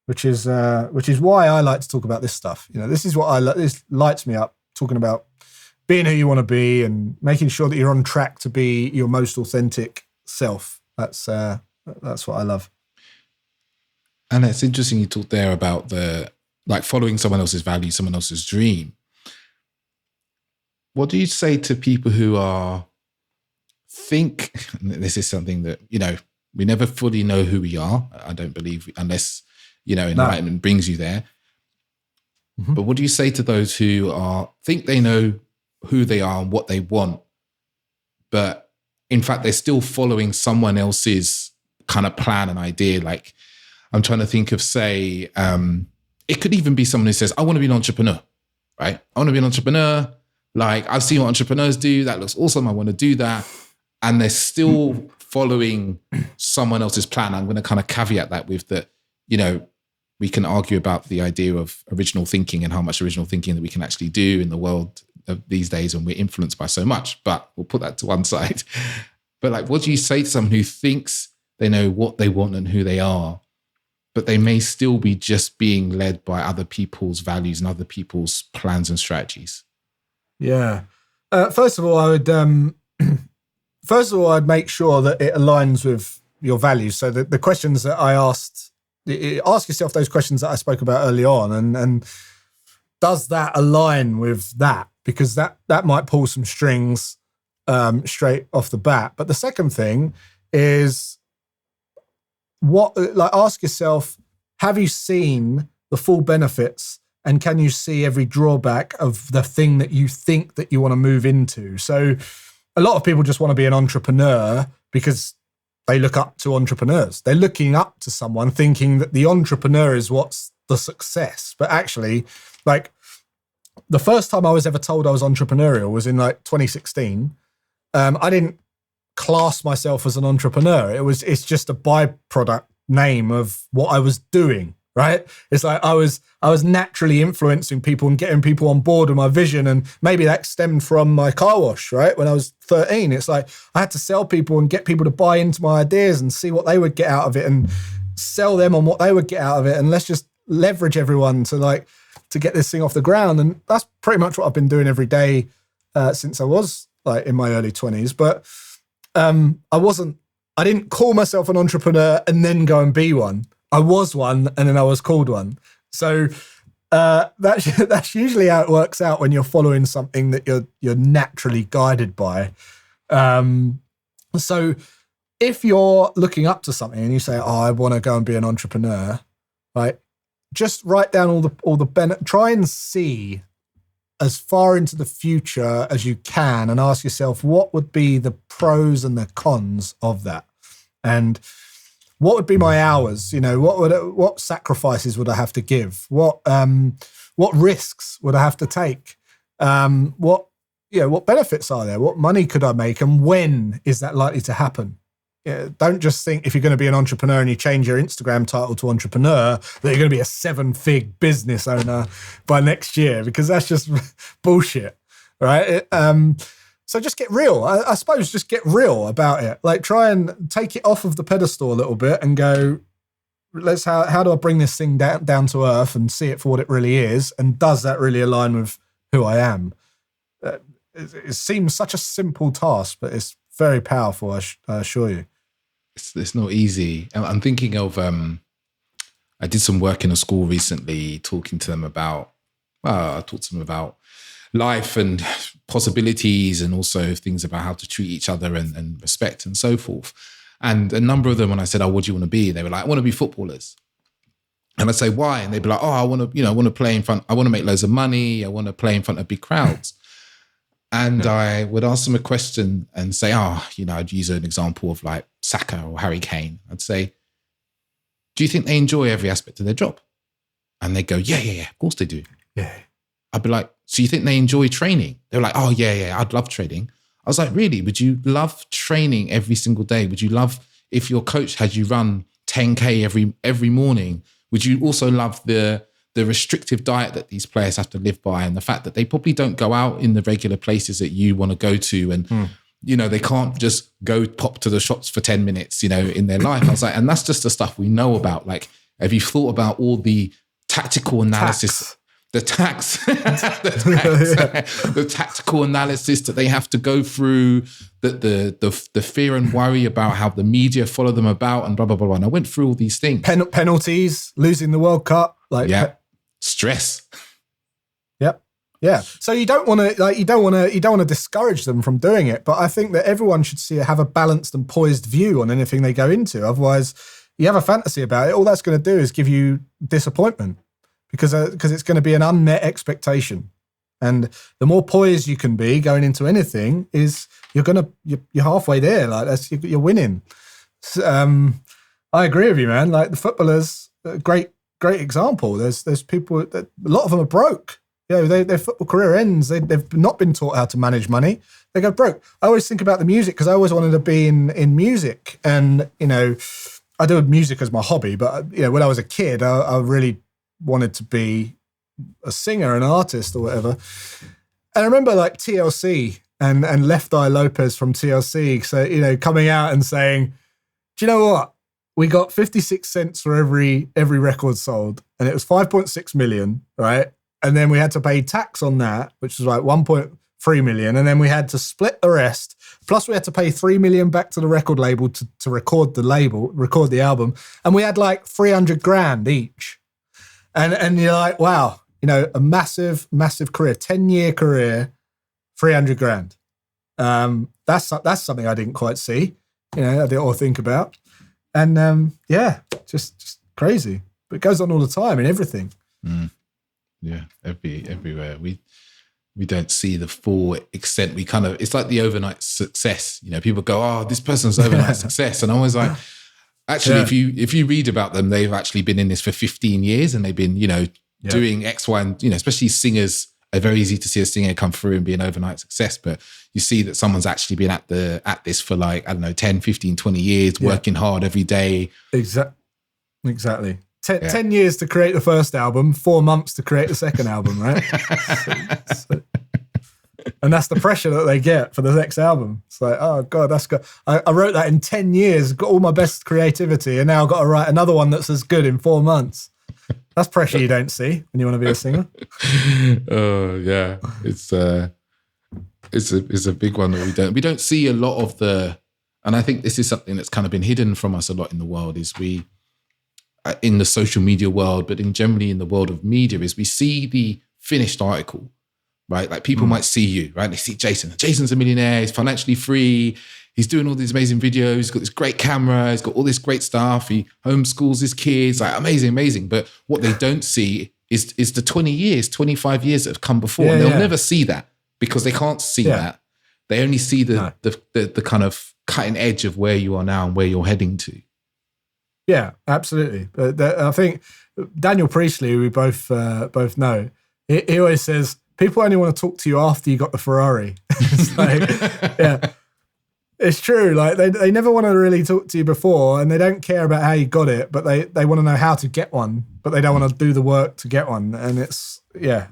which is why I like to talk about this stuff. This is what this lights me up, talking about being who you want to be and making sure that you're on track to be your most authentic self. That's what I love. And it's interesting you talked there about following someone else's value, someone else's dream. What do you say to people who think, and this is something that, we never fully know who we are, I don't believe, unless, enlightenment brings you there. Mm-hmm. But what do you say to those who think they know who they are and what they want, but in fact, they're still following someone else's kind of plan and idea? Like, I'm trying to think of, say, it could even be someone who says, I want to be an entrepreneur, right? I want to be an entrepreneur. Like, I've seen what entrepreneurs do. That looks awesome. I want to do that. And they're still following someone else's plan. I'm going to kind of caveat that with that, we can argue about the idea of original thinking and how much original thinking that we can actually do in the world of these days when we're influenced by so much, but we'll put that to one side. But what do you say to someone who thinks they know what they want and who they are, but they may still be just being led by other people's values and other people's plans and strategies? Yeah. First of all, I'd make sure that it aligns with your values. So the questions that I asked, ask yourself those questions that I spoke about early on, and does that align with that? Because that might pull some strings straight off the bat. But the second thing is ask yourself, have you seen the full benefits, and can you see every drawback of the thing that you think that you want to move into? So a lot of people just want to be an entrepreneur because they look up to entrepreneurs. They're looking up to someone thinking that the entrepreneur is what's the success. But actually, the first time I was ever told I was entrepreneurial was in 2016. I didn't class myself as an entrepreneur. It's just a byproduct name of what I was doing, right? It's like I was naturally influencing people and getting people on board with my vision. And maybe that stemmed from my car wash, right? When I was 13, it's like I had to sell people and get people to buy into my ideas and see what they would get out of it and sell them on what they would get out of it. And let's just leverage everyone to get this thing off the ground. And that's pretty much what I've been doing every day since I was like in my early 20s. But I didn't call myself an entrepreneur and then go and be one. I was one and then I was called one. So that's usually how it works out when you're following something that you're naturally guided by. So if you're looking up to something and you say, "Oh, I want to go and be an entrepreneur," right? Just write down all the benefits. Try and see as far into the future as you can, and ask yourself, what would be the pros and the cons of that, and what would be my hours? What sacrifices would I have to give? What risks would I have to take? What benefits are there? What money could I make? And when is that likely to happen? Don't just think if you're going to be an entrepreneur and you change your Instagram title to entrepreneur, that you're going to be a 7-figure business owner by next year, because that's just bullshit, right? So just get real. I suppose just get real about it. Like, try and take it off of the pedestal a little bit and go, how do I bring this thing down to earth and see it for what it really is? And does that really align with who I am? It seems such a simple task, but it's very powerful, I assure you. It's not easy. I'm thinking of, I did some work in a school recently, talking to them about, I talked to them about life and possibilities, and also things about how to treat each other and respect and so forth. And a number of them, when I said, "Oh, what do you want to be?" They were like, "I want to be footballers." And I'd say, "Why?" And they'd be like, "Oh, I want to play in front. I want to make loads of money. I want to play in front of big crowds." And I would ask them a question and say, I'd use an example of like Saka or Harry Kane. I'd say, "Do you think they enjoy every aspect of their job?" And they'd go, yeah, of course they do. Yeah. I'd be like, "So you think they enjoy training?" They were like, "Oh, yeah, I'd love training." I was like, "Really? Would you love training every single day? Would you love if your coach had you run 10K every morning? Would you also love the restrictive diet that these players have to live by, and the fact that they probably don't go out in the regular places that you want to go to, and they can't just go pop to the shops for 10 minutes, in their life?" I was like, and that's just the stuff we know about. Like, have you thought about all the tactical analysis, the tactical analysis that they have to go through, the fear and worry about how the media follow them about, and blah, blah, blah, blah. And I went through all these things. Penalties, losing the World Cup. Stress. Yep. Yeah. So you don't want to discourage them from doing it, but I think that everyone should have a balanced and poised view on anything they go into. Otherwise, you have a fantasy about it. All that's going to do is give you disappointment, because it's going to be an unmet expectation. And the more poised you can be going into anything, is you're halfway there. Like, you're winning. I agree with you, man. Like, the footballers, great example. There's people that a lot of them are broke. Their football career ends. They've not been taught how to manage money. They go broke. I always think about the music, because I always wanted to be in music, and I do music as my hobby. But when I was a kid, I really wanted to be a singer, an artist, or whatever. And I remember like TLC and Left Eye Lopez from TLC, so coming out and saying, "Do you know what? We got 56 cents for every record sold, and it was 5.6 million, right? And then we had to pay tax on that, which was like 1.3 million, and then we had to split the rest. Plus, we had to pay 3 million back to the record label to record the album, and we had like 300 grand each. And you're like, wow, a massive, massive career, 10-year career, 300 grand. That's something I didn't quite see, I didn't all think about. And just crazy. But it goes on all the time in everything. Yeah, everywhere. We don't see the full extent. It's like the overnight success. People go, "Oh, this person's overnight success," and I was like, actually, if you read about them, they've actually been in this for 15 years, and they've been doing X, Y, and especially singers. It's very easy to see a singer come through and be an overnight success, but you see that someone's actually been at this for 10, 15, 20 years, working hard every day. Exactly. 10 years to create the first album, 4 months to create the second album, right? And that's the pressure that they get for the next album. It's like, oh God, that's good. I wrote that in 10 years, got all my best creativity, and now I've got to write another one that's as good in 4 months. That's pressure you don't see when you want to be a singer. Oh yeah, it's a big one that we don't see a lot of the, and I think this is something that's kind of been hidden from us a lot in the world, is we, in the social media world, but generally in the world of media, is we see the finished article, right? Like people might see you, right? They see Jason's a millionaire, he's financially free, he's doing all these amazing videos, he's got this great camera, he's got all this great stuff, he homeschools his kids, like amazing. But what they don't see is the 20 years, 25 years that have come before. And they'll never see that because they can't see that. They only see the kind of cutting edge of where you are now and where you're heading to. Yeah, absolutely. I think Daniel Priestley, who we both know, he always says, people only want to talk to you after you got the Ferrari. It's like, yeah. It's true. Like they never want to really talk to you before, and they don't care about how you got it, but they want to know how to get one, but they don't want to do the work to get one. And it's I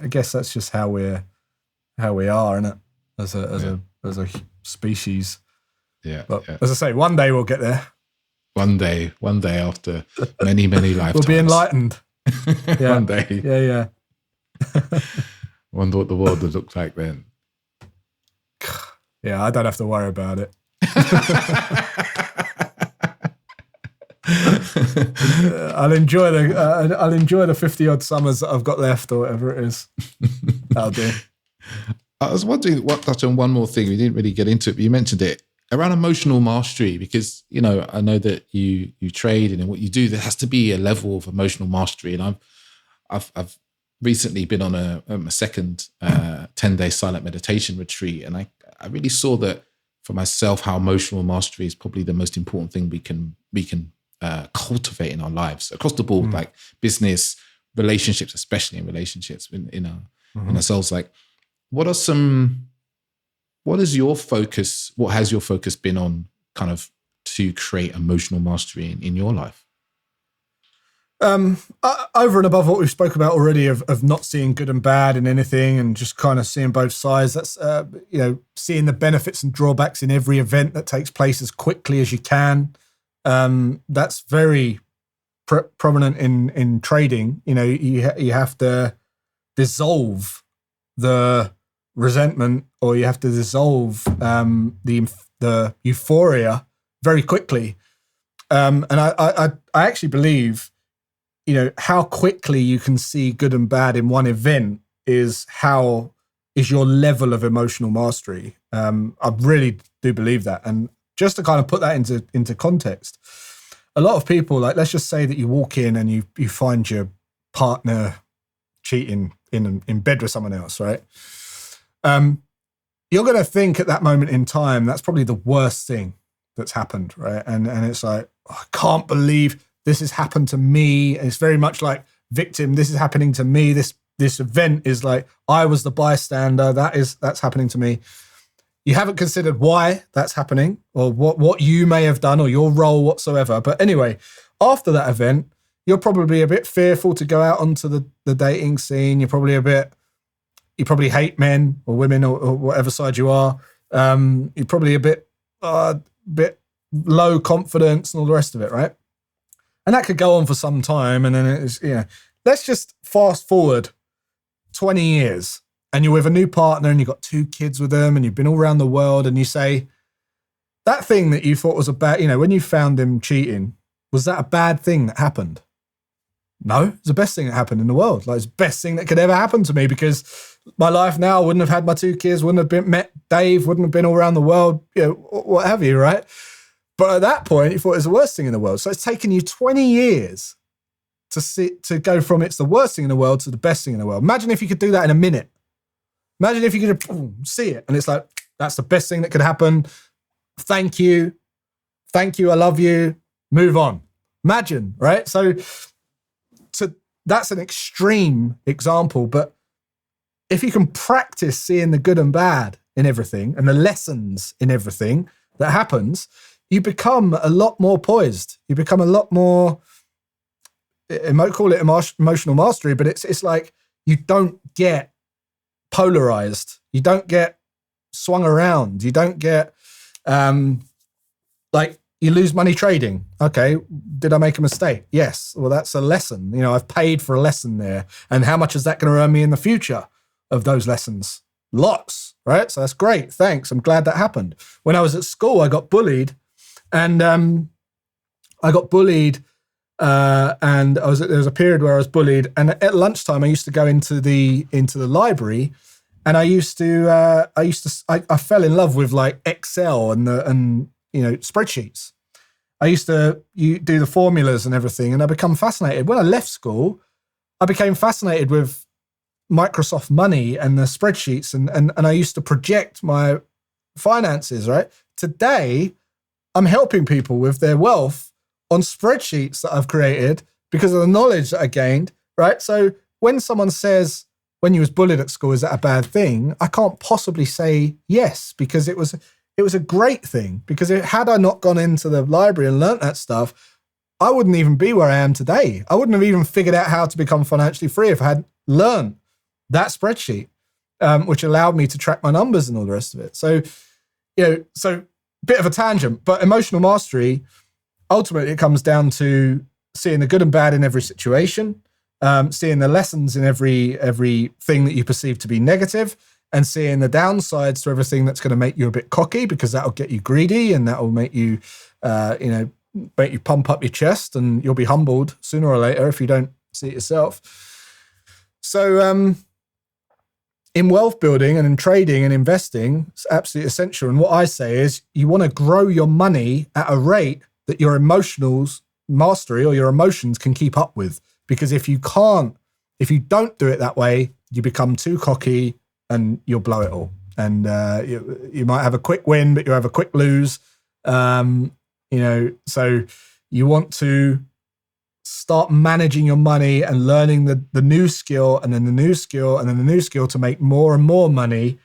guess that's just how we are, isn't it? As a species. Yeah. But as I say, one day we'll get there. One day after many lifetimes, we'll be enlightened. Yeah. One day. Yeah. Wonder what the world would look like then. Yeah, I don't have to worry about it. I'll enjoy the 50 odd summers that I've got left, or whatever it is. That'll do. I was wondering, touch on one more thing. We didn't really get into it, but you mentioned it around emotional mastery, because I know that you trade, and in what you do, there has to be a level of emotional mastery. And I've recently been on a second 10-day silent meditation retreat, and I really saw that for myself, how emotional mastery is probably the most important thing we can cultivate in our lives across the board, like business, relationships, especially in relationships in ourselves. Like, what has your focus been on kind of to create emotional mastery in your life? Over and above what we've spoke about already of not seeing good and bad in anything, and just kind of seeing both sides, that's seeing the benefits and drawbacks in every event that takes place as quickly as you can. That's very prominent in trading. You have to dissolve the resentment, or you have to dissolve the euphoria very quickly. And I actually believe, how quickly you can see good and bad in one event is your level of emotional mastery. I really do believe that. And just to kind of put that into context, a lot of people, like, let's just say that you walk in and you find your partner cheating in bed with someone else, right? You're going to think at that moment in time, that's probably the worst thing that's happened, right? And it's like, I can't believe this has happened to me. And it's very much like victim. This is happening to me. This event is like, I was the bystander. That's happening to me. You haven't considered why that's happening, or what you may have done, or your role whatsoever. But anyway, after that event, you're probably a bit fearful to go out onto the dating scene. You probably hate men or women, or whatever side you are. You're probably a bit low confidence and all the rest of it, right? And that could go on for some time. And then it's, let's just fast forward 20 years, and you're with a new partner, and you've got 2 kids with them, and you've been all around the world, and you say, that thing that you thought was a bad, when you found him cheating, was that a bad thing that happened? No, it's the best thing that happened in the world. Like, it's the best thing that could ever happen to me, because my life now, I wouldn't have had my 2 kids, wouldn't have met Dave, wouldn't have been all around the world, what have you, right? But at that point, you thought it was the worst thing in the world. So it's taken you 20 years to go from it's the worst thing in the world to the best thing in the world. Imagine if you could do that in a minute. Imagine if you could see it, and it's like, that's the best thing that could happen. Thank you, I love you, move on. Imagine, right? So that's an extreme example, but if you can practice seeing the good and bad in everything, and the lessons in everything that happens, you become a lot more poised. You become a lot more, call it emotional mastery, but it's like you don't get polarized. You don't get swung around. You don't get, You lose money trading. Okay, did I make a mistake? Yes. Well, that's a lesson. I've paid for a lesson there. And how much is that going to earn me in the future of those lessons? Lots, right? So that's great. Thanks. I'm glad that happened. When I was at school, I got bullied. And and there was a period where I was bullied. And at lunchtime, I used to go into the library, and I fell in love with like Excel and spreadsheets. I used to do the formulas and everything, and I become fascinated. When I left school, I became fascinated with Microsoft Money and the spreadsheets, and I used to project my finances, right? Today, I'm helping people with their wealth on spreadsheets that I've created because of the knowledge that I gained, right? So when someone says, when you was bullied at school, is that a bad thing? I can't possibly say yes, because it was a great thing, because had I not gone into the library and learnt that stuff, I wouldn't even be where I am today. I wouldn't have even figured out how to become financially free if I had learned that spreadsheet, which allowed me to track my numbers and all the rest of it. So, so bit of a tangent, but emotional mastery, ultimately it comes down to seeing the good and bad in every situation, seeing the lessons in every thing that you perceive to be negative, and seeing the downsides to everything that's going to make you a bit cocky, because that'll get you greedy, and that will make you, make you pump up your chest, and you'll be humbled sooner or later if you don't see it yourself. So in wealth building and in trading and investing, it's absolutely essential. And what I say is, you want to grow your money at a rate that your emotional mastery or your emotions can keep up with. Because if you don't do it that way, you become too cocky, and you'll blow it all. And you might have a quick win, but you have a quick lose. So you want to start managing your money and learning the new skill, and then the new skill, and then the new skill to make more and more money.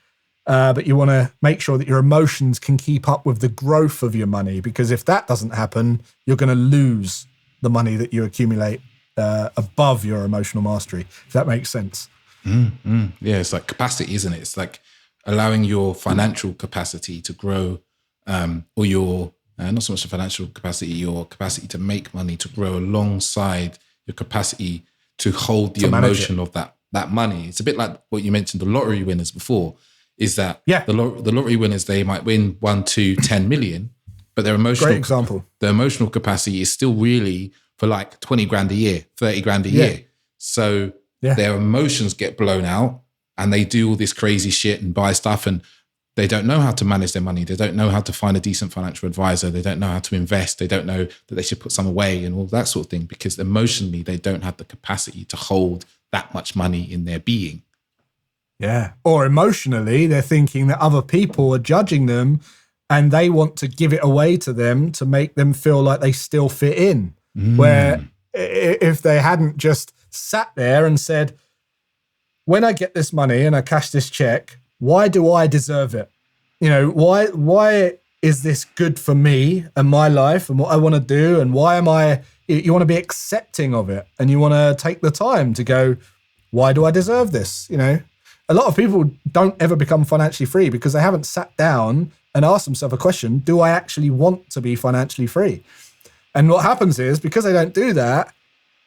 But you want to make sure that your emotions can keep up with the growth of your money, because if that doesn't happen, you're going to lose the money that you accumulate above your emotional mastery, if that makes sense. Yeah, it's like capacity, isn't it? It's like allowing your financial capacity to grow, or your not so much the financial capacity, your capacity to make money to grow alongside your capacity to hold the emotion of that money. It's a bit like what you mentioned, the lottery winners before, is that the lottery winners, they might win 1, 2, 10 million, but their emotional capacity is still really for like 20 grand a year, 30 grand a year. So their emotions get blown out, and they do all this crazy shit and buy stuff, and they don't know how to manage their money. They don't know how to find a decent financial advisor. They don't know how to invest. They don't know that they should put some away and all that sort of thing, because emotionally they don't have the capacity to hold that much money in their being. Yeah. Or emotionally, they're thinking that other people are judging them, and they want to give it away to them to make them feel like they still fit in. Where if they hadn't just sat there and said, when I get this money and I cash this check, why do I deserve it? Why is this good for me and my life and what I want to do? And why am I, you want to be accepting of it, and you want to take the time to go, why do I deserve this? A lot of people don't ever become financially free because they haven't sat down and asked themselves a question: do I actually want to be financially free? And what happens is, because they don't do that,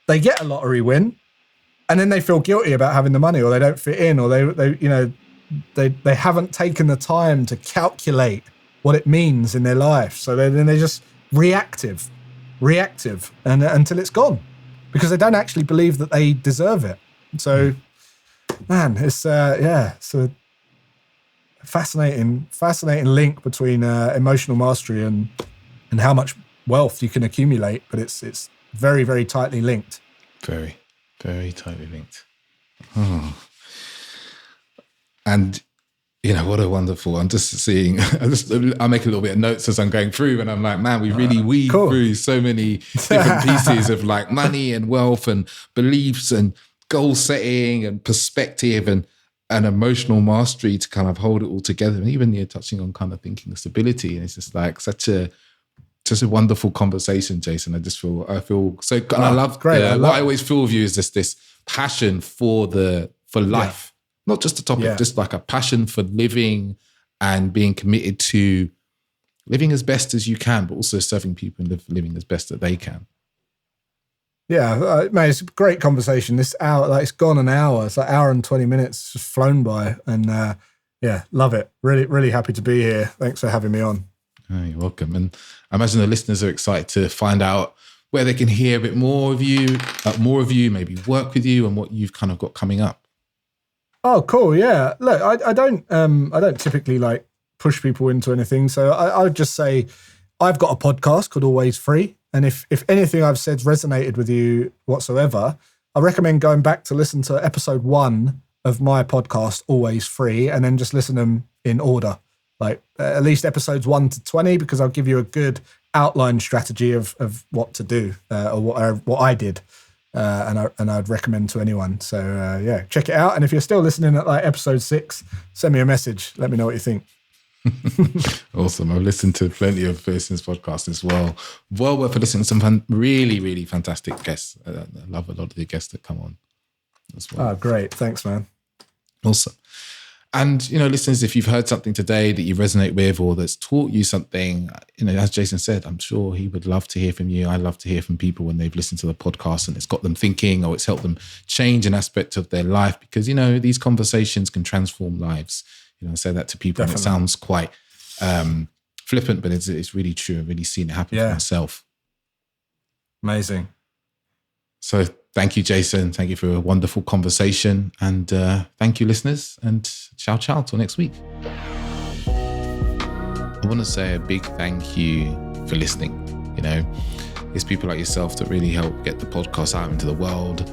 they get a lottery win, and then they feel guilty about having the money, or they don't fit in, or they haven't taken the time to calculate what it means in their life. So then they're just reactive, and until it's gone, because they don't actually believe that they deserve it. So, man, it's a fascinating link between emotional mastery and how much wealth you can accumulate, but it's very, very tightly linked. Very, very tightly linked. Oh. And what a wonderful, I'm just seeing, I make a little bit of notes as I'm going through, and I'm like, man, we really weave through so many different pieces of like money and wealth and beliefs and goal setting and perspective and emotional mastery to kind of hold it all together. And even you're touching on kind of thinking stability, and it's just like such a wonderful conversation, Jason. I feel so, and I love, great. What I always feel with you is just this passion for life, not just the topic, just like a passion for living and being committed to living as best as you can, but also serving people and living as best that they can. Yeah, mate, it's a great conversation. This hour, like, it's gone an hour. It's like an hour and 20 minutes just flown by. And yeah, love it. Really, really happy to be here. Thanks for having me on. Oh, you're welcome. And I imagine the listeners are excited to find out where they can hear a bit more of you, maybe work with you and what you've kind of got coming up. Oh, cool. Yeah. Look, I don't typically like push people into anything. So I would just say I've got a podcast called Always Free. And if anything I've said resonated with you whatsoever, I recommend going back to listen to episode 1 of my podcast, Always Free, and then just listen to them in order, like at least episodes 1 to 20, because I'll give you a good outline strategy of what to do or what I did. And I'd recommend to anyone. So yeah, check it out. And if you're still listening at like episode 6, send me a message. Let me know what you think. Awesome. I've listened to plenty of Pearson's podcasts as well. Well worth listening to some really, really fantastic guests. I love a lot of the guests that come on as well. Oh, great. Thanks, man. Awesome. And, listeners, if you've heard something today that you resonate with or that's taught you something, as Jason said, I'm sure he would love to hear from you. I love to hear from people when they've listened to the podcast and it's got them thinking or it's helped them change an aspect of their life, because, these conversations can transform lives. I say that to people. Definitely. And it sounds quite flippant, but it's really true. I've really seen it happen for myself. Amazing. So thank you, Jason. Thank you for a wonderful conversation. And thank you, listeners. And ciao, ciao. Till next week. I want to say a big thank you for listening. It's people like yourself that really help get the podcast out into the world.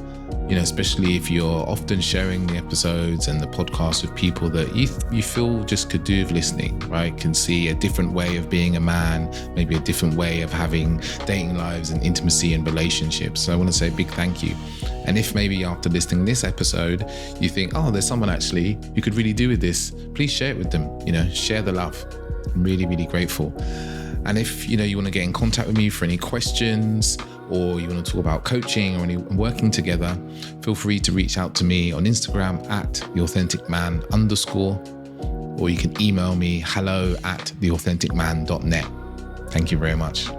Especially if you're often sharing the episodes and the podcast with people that you feel just could do with listening, right? Can see a different way of being a man, maybe a different way of having dating lives and intimacy and relationships. So I want to say a big thank you. And if maybe after listening to this episode, you think, oh, there's someone actually who could really do with this, please share it with them, share the love. I'm really, really grateful. And if, you want to get in contact with me for any questions, or you want to talk about coaching or any working together, feel free to reach out to me on Instagram at theauthenticman_, or you can email me hello@theauthenticman.net. Thank you very much.